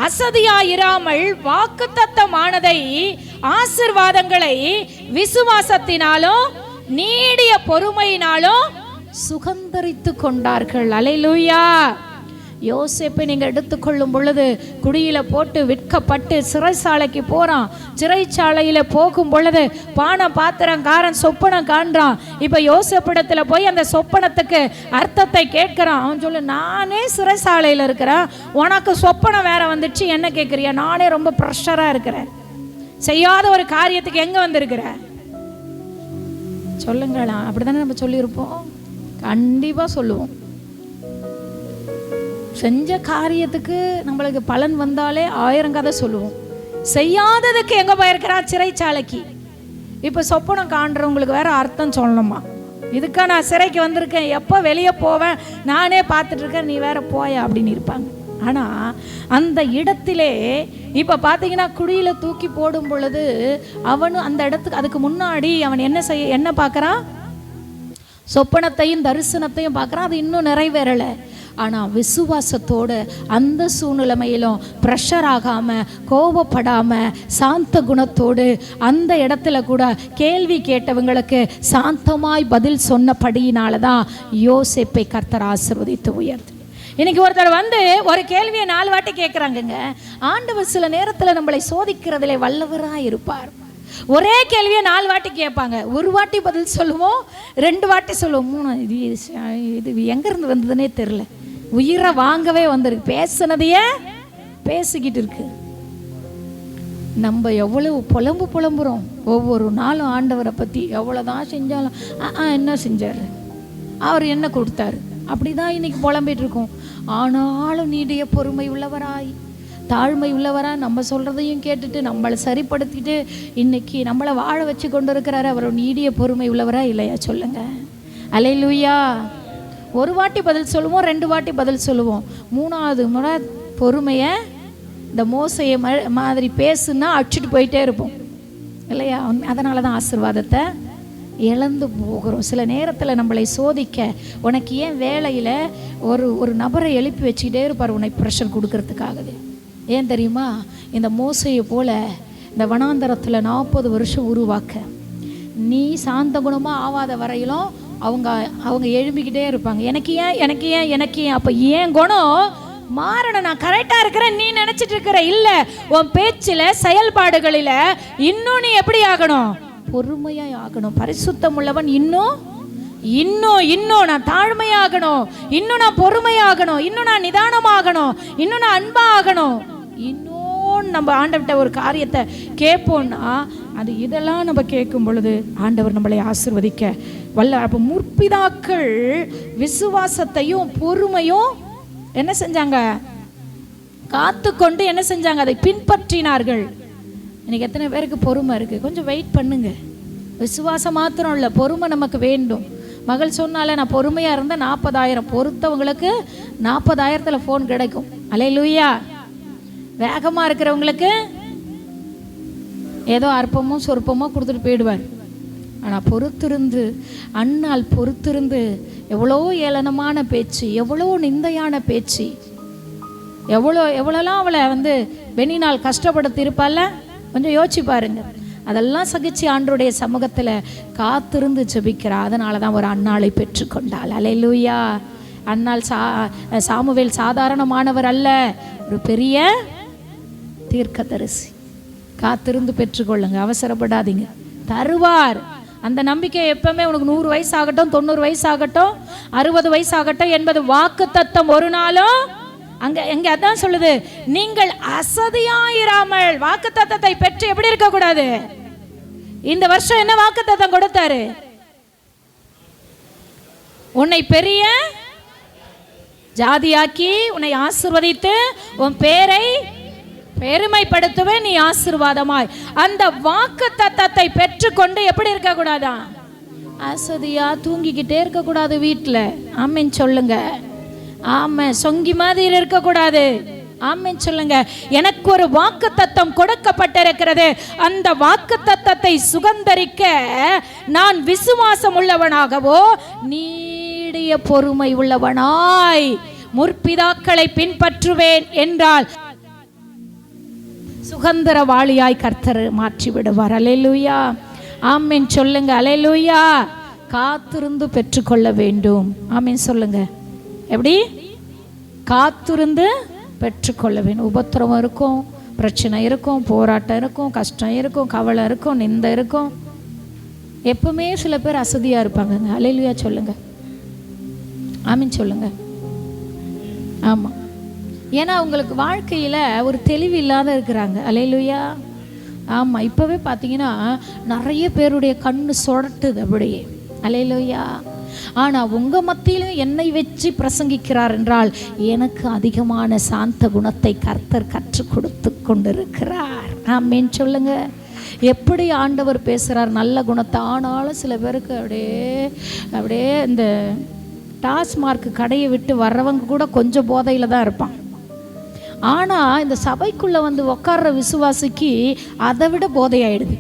அசதியாயிராமல் வாக்குத்தத்தமானதை, ஆசீர்வாதங்களை விசுவாசத்தினாலோ நீடிய பொறுமையினாலோ சுகந்தரித்து கொண்டார்கள். அல்லேலூயா. யோசேப்பை நீங்கள் எடுத்துக்கொள்ளும் பொழுது குடியில போட்டு விற்கப்பட்டு சிறைச்சாலைக்கு போறான். சிறைச்சாலையில போகும் பொழுது பானை பாத்திரங்காரன் சொப்பனம் காண்றான். இப்ப யோசேப்பிடத்துல போய் அந்த சொப்பனத்துக்கு அர்த்தத்தை கேட்கிறான். அவன் சொல்லு, நானே சிறைச்சாலையில இருக்கிறேன், உனக்கு சொப்பனம் வேற வந்துச்சு, என்ன கேட்குறியா? நானே ரொம்ப ப்ரெஷரா இருக்கிறேன், செய்யாத ஒரு காரியத்துக்கு எங்க வந்திருக்கிற சொல்லுங்களா? அப்படித்தானே நம்ம சொல்லியிருப்போம், கண்டிப்பா சொல்லுவோம். செஞ்ச காரியத்துக்கு நம்மளுக்கு பலன் வந்தாலே 1000 கதை சொல்லுவோம். செய்யாததுக்கு எங்க போயிருக்கிறா? சிறைச்சாலைக்கு. இப்ப சொப்பனம் காண்றவங்களுக்கு வேற அர்த்தம் சொல்லணுமா? இதுக்கா நான் சிறைக்கு வந்திருக்கேன், எப்போ வெளியே போவேன், நானே பார்த்துட்டு இருக்கேன், நீ வேற போய அப்படின்னு இருப்பாங்க. ஆனா அந்த இடத்திலே இப்ப பாத்தீங்கன்னா குழியில தூக்கி போடும் பொழுது அவனு அந்த இடத்துக்கு அதுக்கு முன்னாடி அவன் என்ன பார்க்கறான்? சொப்பனத்தையும் தரிசனத்தையும் பார்க்கறான். அது இன்னும் நிறைவேறலை. ஆனால் விசுவாசத்தோடு அந்த சூழ்நிலைமையிலும் ப்ரெஷர் ஆகாமல், கோபப்படாமல், சாந்த குணத்தோடு அந்த இடத்துல கூட கேள்வி கேட்டவங்களுக்கு சாந்தமாய் பதில் சொன்னபடியினால தான் யோசேப்பை கர்த்தர் ஆசீர்வதித்து உயர்த்து. இன்னைக்கு ஒருத்தர் வந்து ஒரு கேள்வியை 4 வாட்டி கேட்குறாங்கங்க. ஆண்டவர் சில நேரத்தில் நம்மளை சோதிக்கிறதுல வல்லவராக இருப்பார். ஒரே கேள்வியை 4 வாட்டி கேட்பாங்க. ஒரு வாட்டி பதில் சொல்லுவோம், 2 வாட்டி சொல்லுவோம், 3 இது எங்கேருந்து வந்ததுன்னே தெரில, உயிரை வாங்கவே வந்திருக்கு, பேசுனதையே பேசிக்கிட்டு இருக்கு. நம்ம எவ்வளவு புலம்புறோம் ஒவ்வொரு நாளும் ஆண்டவரை பற்றி. எவ்வளோதான் செஞ்சாலும் என்ன செஞ்சார், அவர் என்ன கொடுத்தாரு, அப்படிதான் இன்னைக்கு புலம்பிட்டு இருக்கோம். ஆனாலும் நீடிய பொறுமை உள்ளவராய், தாழ்மை உள்ளவராக நம்ம சொல்கிறதையும் கேட்டுட்டு நம்மளை சரிப்படுத்திட்டு இன்னைக்கு நம்மளை வாழ வச்சு கொண்டு இருக்கிறாரு. அவர் நீடிய பொறுமை உள்ளவரா இல்லையா சொல்லுங்க? அல்லேலூயா. ஒரு வாட்டி பதில் சொல்லுவோம், 2 வாட்டி பதில் சொல்லுவோம், 3ஆவது முறை பொறுமையை இந்த மோசையை மாதிரி பேசுனா அடிச்சுட்டு போயிட்டே இருப்போம் இல்லையா? அதனால தான் ஆசீர்வாதத்தை இழந்து போகிறோம். சில நேரத்தில் நம்மளை சோதிக்க, உனக்கு ஏன் வேலையில் ஒரு நபரை எழுப்பி வச்சுக்கிட்டே இருப்பார் உனக்கு ப்ரெஷர் கொடுக்கறதுக்காகவே. ஏன் தெரியுமா? இந்த மோசையை போல இந்த வனாந்தரத்தில் 40 வருஷம் உருவாக்க, நீ சாந்த குணமாக ஆவாத வரையிலும் அவங்க எழும்பிக்கிட்டே இருப்பாங்க. எனக்கு ஏன் அப்போ ஏன் குணம் மாறணும், நான் கரெக்டாக இருக்கிறேன் நீ நினச்சிட்டு இருக்கிற. இல்லை, உன் பேச்சில் செயல்பாடுகளில் இன்னும் நீ எப்படி ஆகணும்? பொறுமையாக ஆகணும். பரிசுத்தம் உள்ளவன் இன்னும் நான் தாழ்மையாகணும், இன்னும் நான் பொறுமையாகணும், இன்னும் நான் நிதானமாகணும், இன்னும் நான் அன்பாகணும். இன்னும் நம்ம ஆண்டவர்கிட்ட ஒரு காரியத்தை கேட்போம்னா அது இதெல்லாம் நம்ம கேட்கும் பொழுது ஆண்டவர் நம்மளை ஆசீர்வதிக்க வல்ல. அப்போ முற்பிதாக்கள் விசுவாசத்தையும் பொறுமையும் என்ன செஞ்சாங்க? காத்துக்கொண்டு என்ன செஞ்சாங்க? அதை பின்பற்றினார்கள். இன்னைக்கு எத்தனை பேருக்கு பொறுமை இருக்கு? கொஞ்சம் வெயிட் பண்ணுங்க. விசுவாசம் மாத்திரம் இல்லை, பொறுமை நமக்கு வேண்டும். மகள் சொன்னால நான் பொறுமையாக இருந்தால் 40,000 பொறுத்தவங்களுக்கு 40,000 ஃபோன் கிடைக்கும். அல்லேலூயா. வேகமாக இருக்கிறவங்களுக்கு ஏதோ அற்பமோ சொற்பமோ கொடுத்துட்டு போயிடுவார். ஆனால் பொறுத்திருந்து, அண்ணால் பொறுத்திருந்து, எவ்வளோ ஏளனமான பேச்சு, எவ்வளோ நிந்தையான பேச்சு, எவ்வளோலாம் அவளை வந்து வெண்ணினால் கஷ்டப்படுத்தி இருப்பால, கொஞ்சம் யோசிச்சு பாருங்க. அதெல்லாம் சகிச்சு ஆண்டவருடைய சமூகத்தில் காத்திருந்து ஜெபிக்கிறா. அதனால தான் ஒரு அன்னாளை பெற்றுக்கொண்டாள். அல்லேலூயா. அன்னாள் சாமுவேல் சாதாரணமானவர் அல்ல, ஒரு பெரிய தீர்க்கதரிசி. காத்திருந்து பெற்றுக்கொள்ளுங்க, அவசரப்படாதீங்க, தருவார். அந்த நம்பிக்கை எப்பவுமே உனக்கு 100 வயசு ஆகட்டும், 90 வயசு ஆகட்டும், 60 வயசு ஆகட்டும் என்பது வாக்கு தத்தம் ஒரு நாளும் எங்க அதான் சொல்லுது, நீங்கள் அசதியாயிராமல். வாக்கு தத்தத்தை பெற்று எப்படி இருக்க கூடாது? இந்த வருஷம் என்ன வாக்கு தத்தம் கொடுத்தாரு? உன்னை பெரிய ஜாதியாக்கி உன்னை ஆசீர்வதித்து உன் பேரை பெருமைப்படுத்துவேன், நீ ஆசீர்வாதமாய். அந்த வாக்கு தத்தத்தை பெற்றுக்கொண்டு எப்படி இருக்க கூடாதா? அசதியா தூங்கிக்கிட்டே இருக்க கூடாது வீட்டில். ஆமென் சொல்லுங்க. ஆமா, சொங்கி மாதிரி இருக்கக்கூடாது. ஆமென் சொல்லுங்க. எனக்கு ஒரு வாக்குத்தத்தம் கொடுக்கப்பட்டிருக்கிறது. அந்த வாக்குத்தத்தத்தை சுகந்தரிக்க நான் விசுவாசம் உள்ளவனாகவோ நீடிய பொறுமை உள்ளவனாய் முற்பிதாக்களை பின்பற்றுவேன் என்றால் சுகந்தரவாளியாய் கர்த்தர் மாற்றி விடுவார். அல்லேலூயா, ஆமென் சொல்லுங்க. அல்லேலூயா. காத்திருந்து பெற்றுக்கொள்ள வேண்டும். ஆமென் சொல்லுங்க. எப்படி? காத்திருந்து பெற்றுக்கொள்ள வேண்டும். உபத்திரவம் இருக்கும், பிரச்சனை இருக்கும், போராட்டம் இருக்கும், கஷ்டம் இருக்கும், கவலை இருக்கும், நிந்தை இருக்கும். எப்பவுமே சில பேர் அசதியாக இருப்பாங்கங்க. அல்லேலூயா சொல்லுங்க. ஆமென் சொல்லுங்க. ஆமாம், ஏன்னா அவங்களுக்கு வாழ்க்கையில் ஒரு தெளிவு இல்லாத இருக்கிறாங்க. அல்லேலூயா. ஆமாம், இப்போவே பார்த்தீங்கன்னா நிறைய பேருடைய கண்ணு சொடட்டுது அப்படியே. அல்லேலூயா. ஆனால் உங்கள் மத்தியிலும் என்னை வச்சு பிரசங்கிக்கிறார் என்றால் எனக்கு அதிகமான சாந்த குணத்தை கர்த்தர் கற்றுக் கொடுத்து கொண்டிருக்கிறார். ஆமென் சொல்லுங்க. எப்படி ஆண்டவர் பேசுகிறார், நல்ல குணத்தை. ஆனாலும் சில பேருக்கு அப்படியே இந்த டாஸ்மார்க் கடையை விட்டு வர்றவங்க கூட கொஞ்சம் போதையில் தான் இருப்பான். ஆனால் இந்த சபைக்குள்ளே வந்து உட்கார்ற விசுவாசிக்கு அதை விட போதையாயிடுது.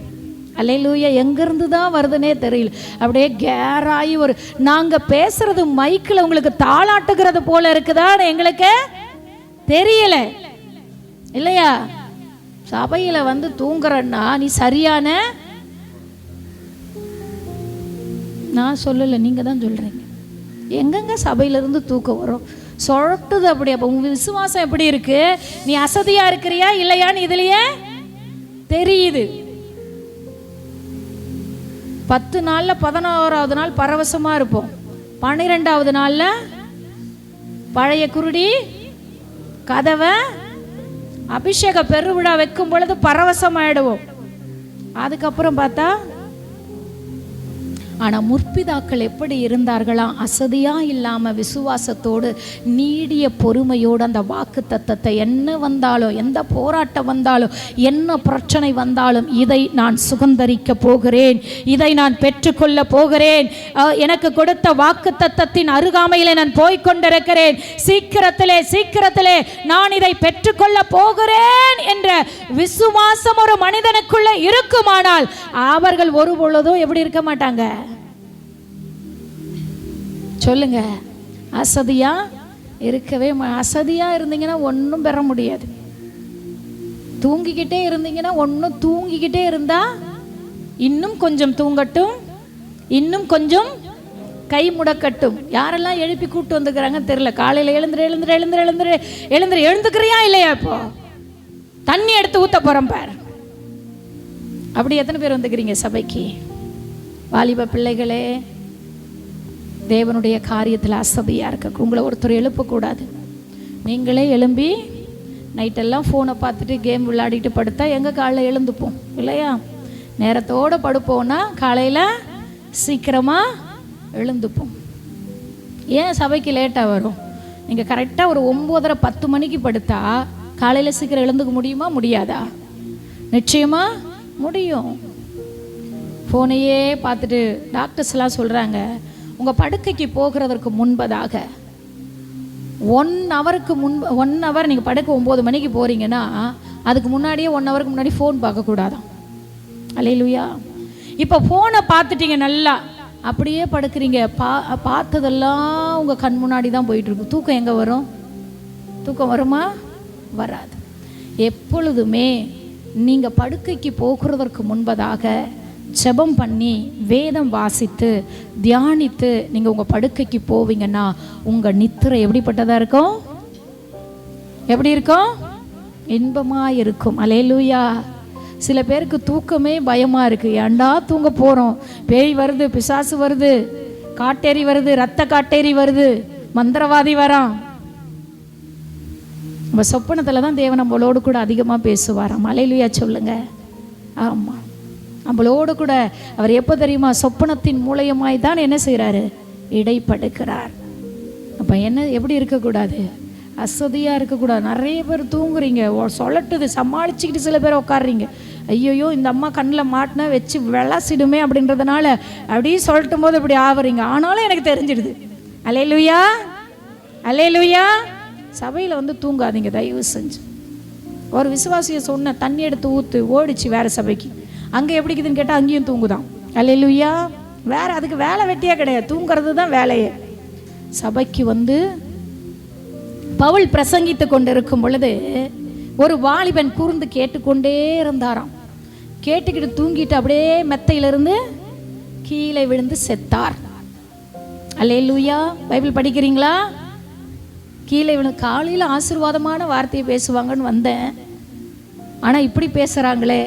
அல்லேலூயா. எங்கேருந்து தான் வருதுன்னே தெரியல. அப்படியே கேராகி நாங்கள் பேசுறது மைக்கில் உங்களுக்கு தாளாட்டுகிறது போல இருக்குதான்னு எங்களுக்கு தெரியல இல்லையா? சபையில் வந்து தூங்குறன்னா நீ சரியான, நான் சொல்லலை, நீங்கள் தான் சொல்கிறீங்க. எங்கெங்க சபையிலேருந்து தூக்கம் வரும்? சொட்டுது அப்படி. அப்போ உங்கள் விசுவாசம் எப்படி இருக்கு? நீ அசதியாக இருக்கிறியா இல்லையான்னு இதுலையே தெரியுது. 10 நாளில் 11ஆவது நாள் பரவசமாக இருப்போம். 12ஆவது நாளில் பழைய குருடி கதவை அபிஷேக பெருவிழா வைக்கும் பொழுது பரவசமாயிடுவோம். அதுக்கப்புறம் பார்த்தா, ஆனால் முற்பிதாக்கள் எப்படி இருந்தார்களாம்? அசதியாக இல்லாமல் விசுவாசத்தோடு நீடிய பொறுமையோடு அந்த வாக்கு தத்தத்தை என்ன வந்தாலும், எந்த போராட்டம் வந்தாலும், என்ன பிரச்சனை வந்தாலும், இதை நான் சுகந்தரிக்க போகிறேன், இதை நான் பெற்றுக்கொள்ள போகிறேன், எனக்கு கொடுத்த வாக்கு தத்தத்தின் அருகாமையில் நான் போய்கொண்டிருக்கிறேன், சீக்கிரத்திலே நான் இதை பெற்றுக்கொள்ள போகிறேன் என்ற விசுவாசம் ஒரு மனிதனுக்குள்ள இருக்குமானால் அவர்கள் ஒரு பொழுதும் எப்படி இருக்க மாட்டாங்க? சொல்லுங்க. அசதியா இருக்கவே அசதியா இருந்தீங்கன்னா ஒன்றும் பெற முடியாது. தூங்கிக்கிட்டே இருந்தீங்கன்னா ஒன்றும், தூங்கிக்கிட்டே இருந்தா இன்னும் கொஞ்சம் தூங்கட்டும், இன்னும் கொஞ்சம் கை முடக்கட்டும். யாரெல்லாம் எழுப்பி கூப்பிட்டு வந்துக்கிறாங்க தெரியல. காலையில் எழுந்துக்கிறியா இல்லையா? இப்போ தண்ணி எடுத்து ஊத்த போறோம் பார். அப்படி எத்தனை பேர் வந்துக்கிறீங்க சபைக்கு? வாலிப பிள்ளைகளே, தேவனுடைய காரியத்தில் அசதியாக இருக்க உங்களை ஒருத்தர் எழுப்பக்கூடாது. நீங்களே எழும்பி நைட்டெல்லாம் ஃபோனை பார்த்துட்டு கேம் விளையாடிட்டு படுத்தா எங்கே காலையில் எழுந்துப்போம் இல்லையா? நேரத்தோடு படுப்போம்னா காலையில் சீக்கிரமாக எழுந்துப்போம். ஏன் சபைக்கு லேட்டாக வரும்? நீங்கள் கரெக்டாக ஒரு 9:30 10 மணிக்கு படுத்தா காலையில் சீக்கிரம் எழுந்துக்க முடியுமா? முடியாதா? நிச்சயமாக முடியும். ஃபோனையே பார்த்துட்டு டாக்டர்ஸ்லாம் சொல்கிறாங்க, உங்கள் படுக்கைக்கு போகிறதற்கு முன்பதாக 1 ஹவர் நீங்கள் படுக்க 9 மணிக்கு போகிறீங்கன்னா அதுக்கு முன்னாடியே 1 ஹவருக்கு முன்னாடி ஃபோன் பார்க்கக்கூடாதான். அல்லேலூயா. இப்போ ஃபோனை பார்த்துட்டீங்க, நல்லா அப்படியே படுக்கிறீங்க. பார்த்ததெல்லாம் உங்கள் கண் முன்னாடி தான் போயிட்டுருக்கு. தூக்கம் எங்கே வரும்? தூக்கம் வருமா? வராது. எப்பொழுதுமே நீங்கள் படுக்கைக்கு போகிறதற்கு முன்பதாக ஜெபம் பண்ணி வேதம் வாசித்து தியானித்து நீங்கள் உங்கள் படுக்கைக்கு போவீங்கன்னா உங்கள் நித்திரை எப்படிப்பட்டதாக இருக்கும்? எப்படி இருக்கும்? இன்பமாக இருக்கும். அல்லேலூயா. சில பேருக்கு தூக்கமே பயமாக இருக்குது. ஏண்டா தூங்க போகிறோம்? பேய் வருது, பிசாசு வருது, காட்டேரி வருது, ரத்த காட்டேரி வருது, மந்திரவாதி வரான். நம்ம சொப்பனத்தில் தான் தேவன் நம்மளோடு கூட அதிகமாக பேசுவாராம். அல்லேலூயா சொல்லுங்க. ஆமாம், நம்மளோடு கூட அவர் எப்போ தெரியுமா? சொப்பனத்தின் மூலயமாய் தான் என்ன செய்கிறாரு? இடைப்படுகிறார். அப்போ என்ன எப்படி இருக்கக்கூடாது? அசதியாக இருக்கக்கூடாது. நிறைய பேர் தூங்குறீங்க, சொல்லட்டுது, சமாளிச்சுக்கிட்டு சில பேர் உட்காடுறீங்க. ஐயோயோ இந்த அம்மா கண்ணில் மாட்டினா வச்சு விளாசிடுமே அப்படின்றதுனால அப்படியே சொல்லட்டும் போது இப்படி ஆவறீங்க. ஆனாலும் எனக்கு தெரிஞ்சிடுது. அல்லேலூயா. அல்லேலூயா. சபையில் வந்து தூங்காதீங்க தயவு செஞ்சு. ஒரு விசுவாசியை சொன்ன தண்ணி எடுத்து ஊற்று ஓடிச்சு வேற சபைக்கு. அங்கே எப்படி இருக்குதுன்னு கேட்டால் அங்கேயும் தூங்குதான். அல்லேலூயா. வேற அதுக்கு வேலை வெட்டியே கிடையாது, தூங்குறது தான் வேலையே. சபைக்கு வந்து பவுல் பிரசங்கித்து கொண்டு இருக்கும் பொழுது ஒரு வாலிபன் கூர்ந்து கேட்டுக்கொண்டே இருந்தாராம். கேட்டுக்கிட்டு தூங்கிட்டு அப்படியே மெத்தையிலிருந்து கீழே விழுந்து செத்தார். அல்லேலூயா. பைபிள் படிக்கிறீங்களா? கீழே விழுந்து. காலையில் ஆசீர்வாதமான வார்த்தையை பேசுவாங்கன்னு வந்தேன், ஆனால் இப்படி பேசுகிறாங்களே.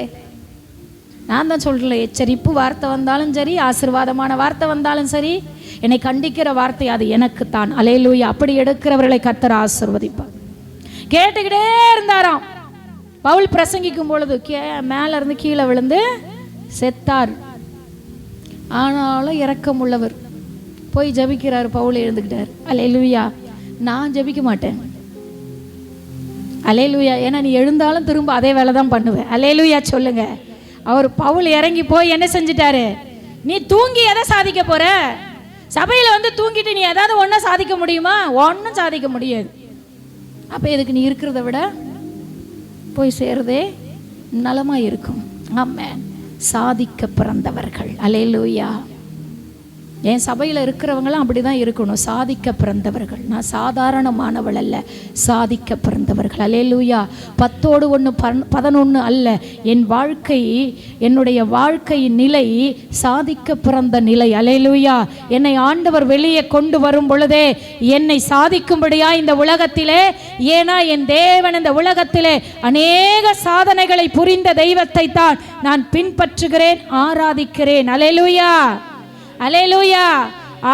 நான் தான் சொல்கிறேன், எச்சரிப்பு வார்த்தை வந்தாலும் சரி, ஆசீர்வாதமான வார்த்தை வந்தாலும் சரி, என்னை கண்டிக்கிற வார்த்தை அது எனக்குத்தான். அல்லேலூயா. அப்படி எடுக்கிறவர்களை கர்த்தர் ஆசீர்வதிப்பார். கேட்டுக்கிட்டே இருந்தாராம். பவுல் பிரசங்கிக்கும் பொழுது மேலே இருந்து கீழே விழுந்து செத்தார். ஆனாலும் இரக்கம் உள்ளவர் போய் ஜபிக்கிறார். பவுல் எழுந்துக்கிட்டார். அல்லேலூயா. நான் ஜபிக்க மாட்டேன். அல்லேலூயா. ஏன்னா நீ எழுந்தாலும் திரும்ப அதே வேலை தான் பண்ணுவேன். அல்லேலூயா சொல்லுங்க. அவர் பவுல் இறங்கி போய் என்ன செஞ்சிட்டாரு? நீ தூங்கி எதை சாதிக்க போற? சபையில் வந்து தூங்கிட்டு நீ ஏதாவது ஒன்றும் சாதிக்க முடியுமா? ஒன்றும் சாதிக்க முடியாது. அப்போ எதுக்கு நீ இருக்கிறத விட போய் சேர்றதே நலமாக இருக்கும். ஆமென். சாதிக்க பிறந்தவர்கள். அல்லேலூயா. என் சபையில் இருக்கிறவங்களும் அப்படி தான் இருக்கணும், சாதிக்க பிறந்தவர்கள். நான் சாதாரணமானவள் அல்ல, சாதிக்க பிறந்தவர்கள். அல்லேலூயா. 10 11 அல்ல. என் வாழ்க்கை, என்னுடைய வாழ்க்கையின் நிலை சாதிக்க பிறந்த நிலை. அல்லேலூயா. என்னை ஆண்டவர் வெளியே கொண்டு வரும் பொழுதே என்னை சாதிக்கும்படியா இந்த உலகத்திலே, ஏன்னா என் தேவன் இந்த உலகத்திலே அநேக சாதனைகளை புரிந்த தெய்வத்தை தான் நான் பின்பற்றுகிறேன், ஆராதிக்கிறேன். அல்லேலூயா. அல்லேலூயா.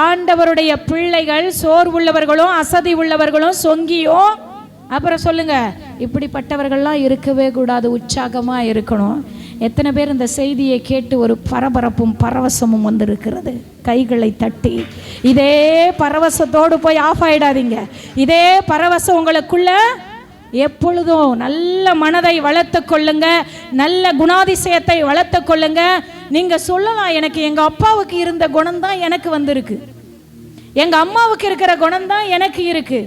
ஆண்டவருடைய பிள்ளைகள் சோர்வுள்ளவர்களும் அசதி உள்ளவர்களும் சொங்கியும் அப்புறம் சொல்லுங்க, இப்படிப்பட்டவர்கள்லாம் இருக்கவே கூடாது, உற்சாகமா இருக்கணும். எத்தனை பேர் இந்த செய்தியை கேட்டு ஒரு பரபரப்பும் பரவசமும் வந்திருக்கிறது? கைகளை தட்டி இதே பரவசத்தோடு போய் ஆஃப் ஆயிடாதீங்க. இதே பரவசம் உங்களுக்குள்ள எப்பொழுதும் நல்ல மனதை வளர்த்து கொள்ளுங்க, நல்ல குணாதிசயத்தை வளர்த்து கொள்ளுங்க. நீங்க சொல்லலாம், எனக்கு எங்க அப்பாவுக்கு இருந்த குணம் தான் எனக்கு வந்திருக்கு, எங்க அம்மாவுக்கு இருக்கிற குணம் தான் எனக்கு இருக்கு.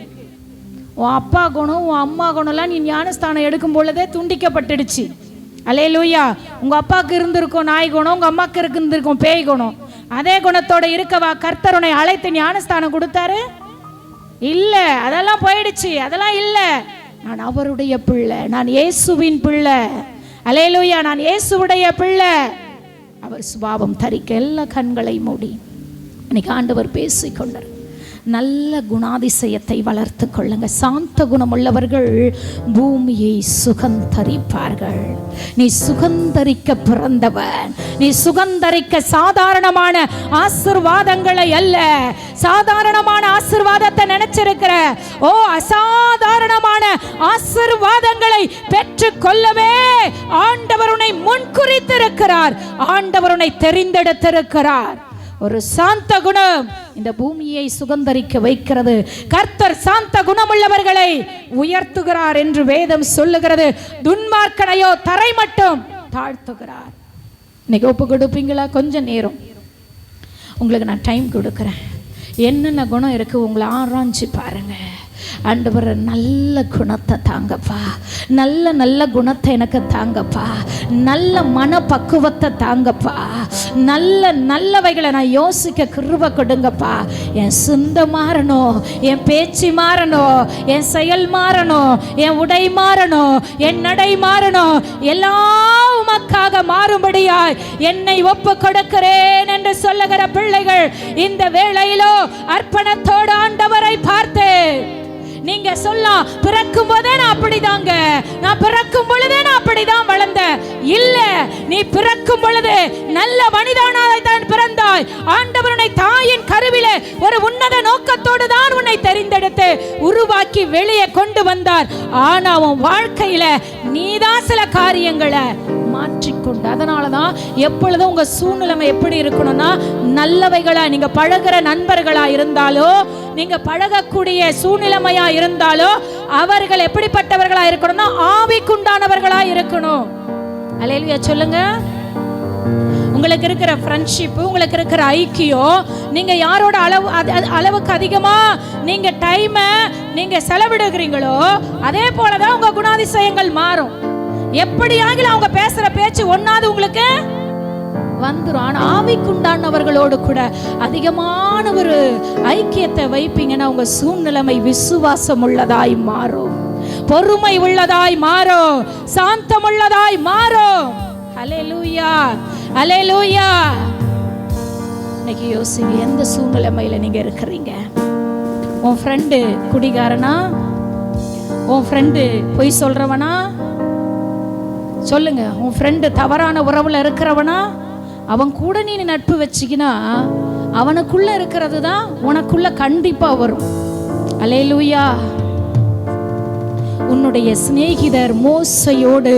உன் அப்பா குணம் உன் அம்மா குணம்லாம் நீ ஞானஸ்தானம் எடுக்கும் பொழுதே துண்டிக்கப்பட்டுடுச்சு. அல்லேலூயா. உங்க அப்பாவுக்கு இருந்திருக்கும் நாய் குணம், உங்க அம்மாவுக்கு இருந்திருக்கும் பேய் குணம். அதே குணத்தோட இருக்கவா கர்த்தர் உன்னை அழைத்து ஞானஸ்தானம் கொடுத்தாரு? இல்ல, அதெல்லாம் போயிடுச்சு, அதெல்லாம் இல்ல. நான் அவருடைய பிள்ளை, நான் இயேசுவின் பிள்ளை. அல்லேலூயா. நான் இயேசுவுடைய பிள்ளை. அவர் சுபாவம் தரிக்க எல்லா கண்களை மூடி இன்னைக்கு ஆண்டவர் பேசிக்கொண்டார். நல்ல குணாதிசயத்தை வளர்த்து கொள்ளுங்க. சாந்த குணமுள்ளவர்கள் பூமியை சுகந்தரிப்பார்கள். நீ சுகந்தரிக்க பிறந்தவன். நீ சுகந்தரிக்க சாதாரணமான ஆசீர்வாதங்களை அல்ல, சாதாரணமான ஆசீர்வாதத்தை நினைச்சிருக்கிற அசாதாரணமான ஆசீர்வாதங்களை பெற்று கொள்ளவே ஆண்டவர் உன்னை முன்குறித்திருக்கிறார். ஆண்டவர் உன்னை தெரிந்தெடுத்திருக்கிறார். ஒரு சாந்த குணம் இந்த பூமியை சுகந்தரிக்க வைக்கிறது. கர்த்தர் சாந்த குணமுள்ளவர்களை உயர்த்துகிறார் என்று வேதம் சொல்லுகிறது. துன்மார்க்கனையோ தரை மட்டும் தாழ்த்துகிறார். இன்னைக்கு ஒப்பு கொடுப்பீங்களா? கொஞ்சம் நேரம் உங்களுக்கு நான் டைம் கொடுக்குறேன். என்னென்ன குணம் இருக்கு உங்களை ஆராய்ச்சி பாருங்க. ஆண்டவர் நல்ல குணத்தை தாங்கப்பா, நல்ல நல்ல குணத்தை எனக்கு தாங்கப்பா, நல்ல மனப்பக்குவத்தை தாங்கப்பா, நல்ல நல்லவைகளை நான் யோசிக்க கிருபை கொடுங்கப்பா. என் சிந்தை மாறணும், என் பேச்சு மாறணும், என் செயல் மாறணும், என் உடை மாறணும், என் நடை மாறணும். எல்லாம் உமக்காக மாறும்படியாய் என்னை ஒப்பு கொடுக்கிறேன் என்று சொல்லுகிற பிள்ளைகள் இந்த வேளையிலோ அர்ப்பணத்தோடு ஆண்டவரை பார்த்து நீங்க சொல்லலாம், பிறக்கும் போதே நான் அப்படிதாங்க, நான் பிறக்கும் பொழுதே நான் அப்படிதான் வளர்ந்தேன். இல்ல, நீ பிறக்கும் பொழுது நல்ல மனிதனாய் தான் பிறந்தாய். ஆண்டவருடைய தாயின் கருவிலே ஒரு உன்னத நோக்கத்தோடு தான் உன்னை தெரிந்தெடுத்து உருவாக்கி வெளியே கொண்டு வந்தார். ஆனா உன் வாழ்க்கையில நீதான் சில காரியங்களை மாற்றிக்கொண்டு, அதனாலதான் எப்பொழுதும் உங்க சூழ்நிலைமை எப்படி இருக்கணும்னா, நல்லவைகளா நீங்க பழகுற நண்பர்களா இருந்தாலோ, நீங்க பழகக்கூடிய சூழ்நிலைமையா இருந்தாலோ, அவர்கள் எப்படிப்பட்டவர்களா இருக்கணும்னா ஆவிக்குண்டானவர்களா இருக்கணும். அல்லேலூயா சொல்லுங்க. உங்களுக்கு இருக்கிற ஃப்ரெண்ட்ஷிப், உங்களுக்கு இருக்கிற ஐக்கியம், நீங்க யாரோட அளவுக்கு அதிகமா நீங்க டைம் நீங்க செலவிடுகிறீங்களோ அதே போலதான் உங்க குணாதிசயங்கள் மாறும். எப்படியாகிலும் அவங்க பேசுற பேச்சு ஒன்னாவது உங்களுக்கு வந்துரும். ஆனா ஆவிக்குண்டானவர்களோடு கூட அதிகமான ஒரு ஐக்கியத்தை வைப்பீங்கன்னா உங்க சூழ்நிலைமை விசுவாசம் உள்ளதாய் மாறும், பொறுமை உள்ளதாய் மாறும், சாந்தம் உள்ளதாய் மாறும். ஹல்லேலூயா, ஹல்லேலூயா. இன்னைக்கு யோசிங்க, எந்த சூழ்நிலைமையில நீங்க இருக்கிறீங்க? உன் ஃப்ரெண்டு குடிகாரனா? உன் ஃப்ரெண்டு பொய் சொல்றவனா? சொல்லுங்க. உன் ஃப்ரெண்டு தவறான உறவுல இருக்கிறவனா? அவன் கூட நீ நட்பு வச்சிக்கினா அவனுக்குள்ள இருக்கிறது தான் உனக்குள்ள கண்டிப்பா வரும். அல்லேலூயா. உன்னுடைய சிநேகிதர் மோசையோடு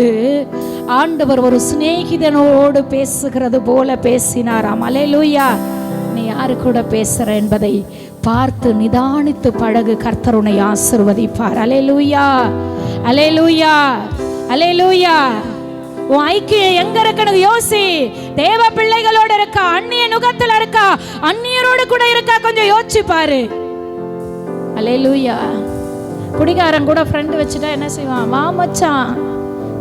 ஆண்டவர் ஒரு சிநேகிதனோடு பேசுகிறது போல பேசினாராம். அல்லேலூயா. நீ யாரு கூட பேசுற என்பதை பார்த்து நிதானித்து பழகு. கர்த்தர் உன்னை ஆசீர்வதிப்பார். அல்லேலூயா, அல்லேலூயா, அல்லேலூயா. உன் ஐக்கியம் எங்க இருக்கணும் யோசி. தேவ பிள்ளைகளோட இருக்கா, அந்நிய நுகத்துல இருக்கா, அந்நியரோடு கூட இருக்கா? கொஞ்சம் யோசிச்சு பாரு. அல்லேலூயா. குடிகாரன் கூட ஃப்ரெண்டு வச்சுட்டா என்ன செய்வான்? வா மச்சான்,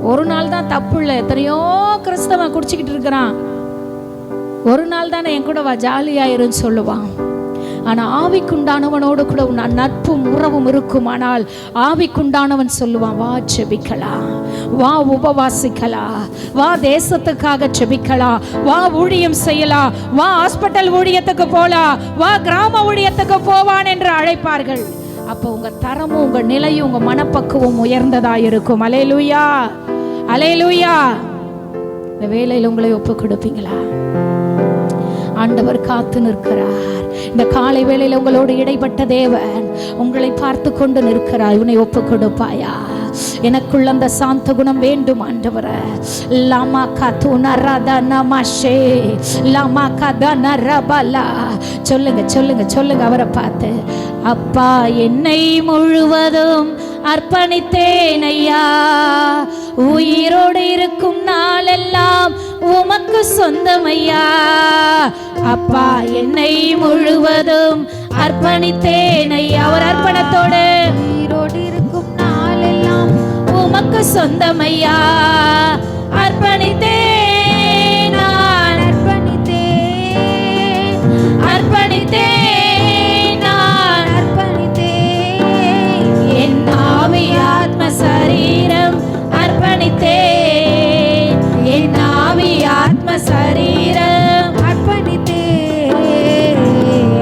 ஒரு நாள் தான் தப்பு இல்லை, எத்தனையோ கிறிஸ்தவன் குடிச்சிக்கிட்டு இருக்கிறான், ஒரு நாள் தானே என் கூட வா, ஜாலியாயிருன்னு சொல்லுவான். ஆனா ஆவிக்குண்டானவனோடு கூட உன் நட்பும் உறவும் இருக்குமானால் ஆவிக்குண்டானவன் சொல்லுவான், வா செபிக்கலாம், வா உபவாசிக்கலாம், வா தேசத்துக்காக செபிக்கலாம், வா ஊழியம் செய்யலாம், வா ஹாஸ்பிட்டல் ஊழியத்துக்கு போலாம், வா கிராம ஊழியத்துக்கு போவான் என்று அழைப்பார்கள். அப்போ உங்க தரமும் உங்க நிலையும் உங்க மனப்பக்குவம் உயர்ந்ததா இருக்கும். அல்லேலூயா, அல்லேலூயா. இந்த வேளையில் உங்களை ஒப்பு கொடுப்பீங்களா? ஆண்டவர் காத்து நிற்கிறார். இந்த காலை வேளையில் உங்களோடு இடைப்பட்ட தேவன் உங்களை பார்த்து கொண்டு நிற்கிறார். இவனை ஒப்பு கொடுப்பாயா? எனக்குள்ள அந்த சாந்த குணம் வேண்டும் ஆண்டவரே. லாமா கதுன ரதனமஷே லாமா கதன ரபலா. சொல்லுங்க, சொல்லுங்க, சொல்லுங்க அவரை பார்த்து. அப்பா, என்னை முழுவதும் அர்ப்பணித்தேன் ஐயா, உயிரோடு இருக்கும் நாளெல்லாம் உமக்கு சொந்தம் ஐயா. அப்பா, என்னை முழுவதும் அர்ப்பணித்தேன் ஐயா. அவர் அர்ப்பணத்தோடு உயிரோடு இருக்கும் நாளெல்லாம் உமக்கு சொந்தம் ஐயா. அர்ப்பணித்தேன், நான் அர்ப்பணித்தேன், அர்ப்பணித்தேன், நான் அர்ப்பணித்தேன். என் ஆவி ஆத்ம சரீரம் அர்ப்பணித்தேன், என் ஆவி ஆத்ம சரீரம் அர்ப்பணித்தேன்.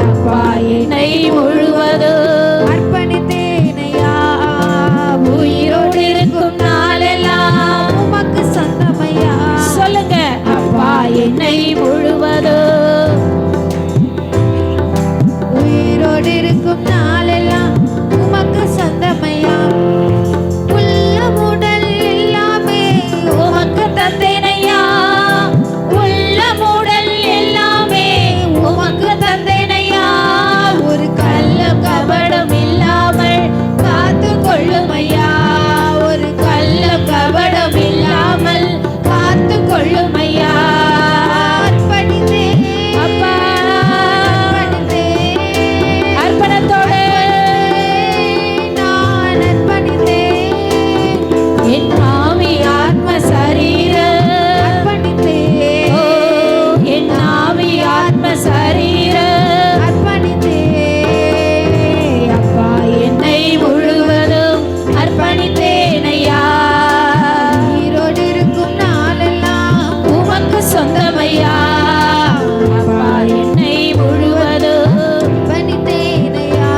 அப்பா, என்னை முழுவதும் அர்ப்பணித்தேன் ஐயா, உயிரோடு இருக்கும் நாளெல்லாம் உமக்கு சொந்தம் ஐயா. சொல்லுங்க. அப்பா, என்னை முழுவதும் உயிரோடு இருக்கும் நாளெல்லாம் உமக்கு சொந்தம் ஐயா. உள்ளமுடல் எல்லாமே உமக்கு தந்தேன் ஐயா, உள்ளமுடல் எல்லாமே உமக்கு தந்தேன் ஐயா. ஒரு கள்ளம் கபடம் இல்லாமல் காத்து கொள்ளும் ஐயா, ஒரு கள்ளம் கபடம் இல்லாமல் காத்து கொள்ளும் ஐயா. அர்ப்பணித்தேன் அப்பா, அர்ப்பணித்தேன், அர்ப்பணத்தோடு நான் அர்ப்பணித்தேன். என் ஆவி ஆத்ம சரீரம் அர்ப்பணித்தேன், ஓ என் ஆவி ஆத்ம சரீரம் அர்ப்பணித்தேன். அப்பா, என்னை முழுவதும் அர்ப்பணித்தேன் ஐயா, உயிரோடு இருக்கும் நாளெல்லாம் உமக்கு சொந்தம் ஐயா. அப்பா, என்னை முழுவதும் அர்ப்பணித்தேன் ஐயா,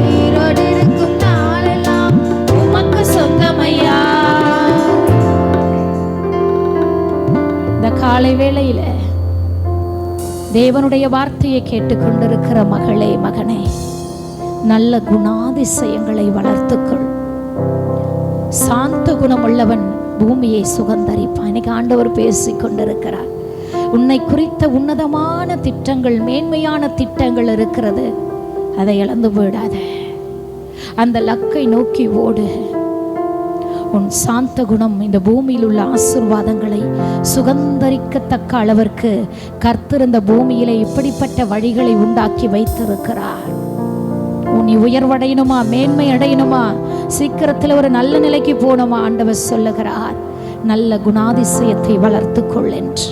உயிரோடு இருக்கும் நாளெல்லாம் உமக்கு சொந்தம் ஐயா. இந்த காலை வேளையில தேவனுடைய வார்த்தையை கேட்டுக்கொண்டிருக்கிற மகளே, மகனே, நல்ல குணாதிசயங்களை வளர்த்துக்கொள். சாந்த குணமுள்ளவன் பூமியை சுகந்தரிப்பான். இன்னைக்கு ஆண்டவர் பேசிக் கொண்டிருக்கிறார். உன்னை குறித்த உன்னதமான திட்டங்கள், மேன்மையான திட்டங்கள் இருக்கிறது. அதை இழந்து போயிடாத. அந்த லக்கை நோக்கி ஓடு. உன் சாந்த குணம் இந்த பூமியில் உள்ள ஆசீர்வாதங்களை சுகந்தரிக்கத்தக்க அளவிற்கு கர்த்தர் இந்த பூமியிலே இப்படிப்பட்ட வழிகளை உண்டாக்கி வைத்திருக்கிறார். நீ உயர்வடையணுமா, மேன்மை அடையணுமா, சீக்கிரத்தில் ஒரு நல்ல நிலைக்கு போகணுமா, ஆண்டவர் சொல்லுகிறார் நல்ல குணாதிசயத்தை வளர்த்து கொள் என்று.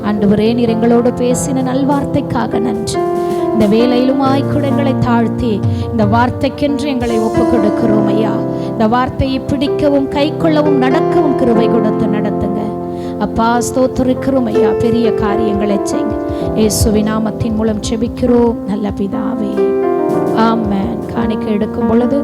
ஆண்டவரே, நீர் எங்களோடு பேசின நல்வார்த்தைக்காக நன்றி. இந்த வேலையிலும் ஆய்க்குடங்களை தாழ்த்தி இந்த வார்த்தைக்கென்று எங்களை ஒப்பு கொடுக்கிறோம் ஐயா. இந்த வார்த்தையை பிடிக்கவும் கை கொள்ளவும் நடக்கவும் கிருபை கொடுத்து நடத்துங்க அப்பா. ஸ்தோத்திரிக்கிறோம் ஐயா, பெரிய காரியங்களை செய்யுங்க. இயேசுவின் நாமத்தின் மூலம் ஜெபிக்கிறோம் நல்ல பிதாவே, ஆமென். காணிக்கை எடுக்கும் பொழுது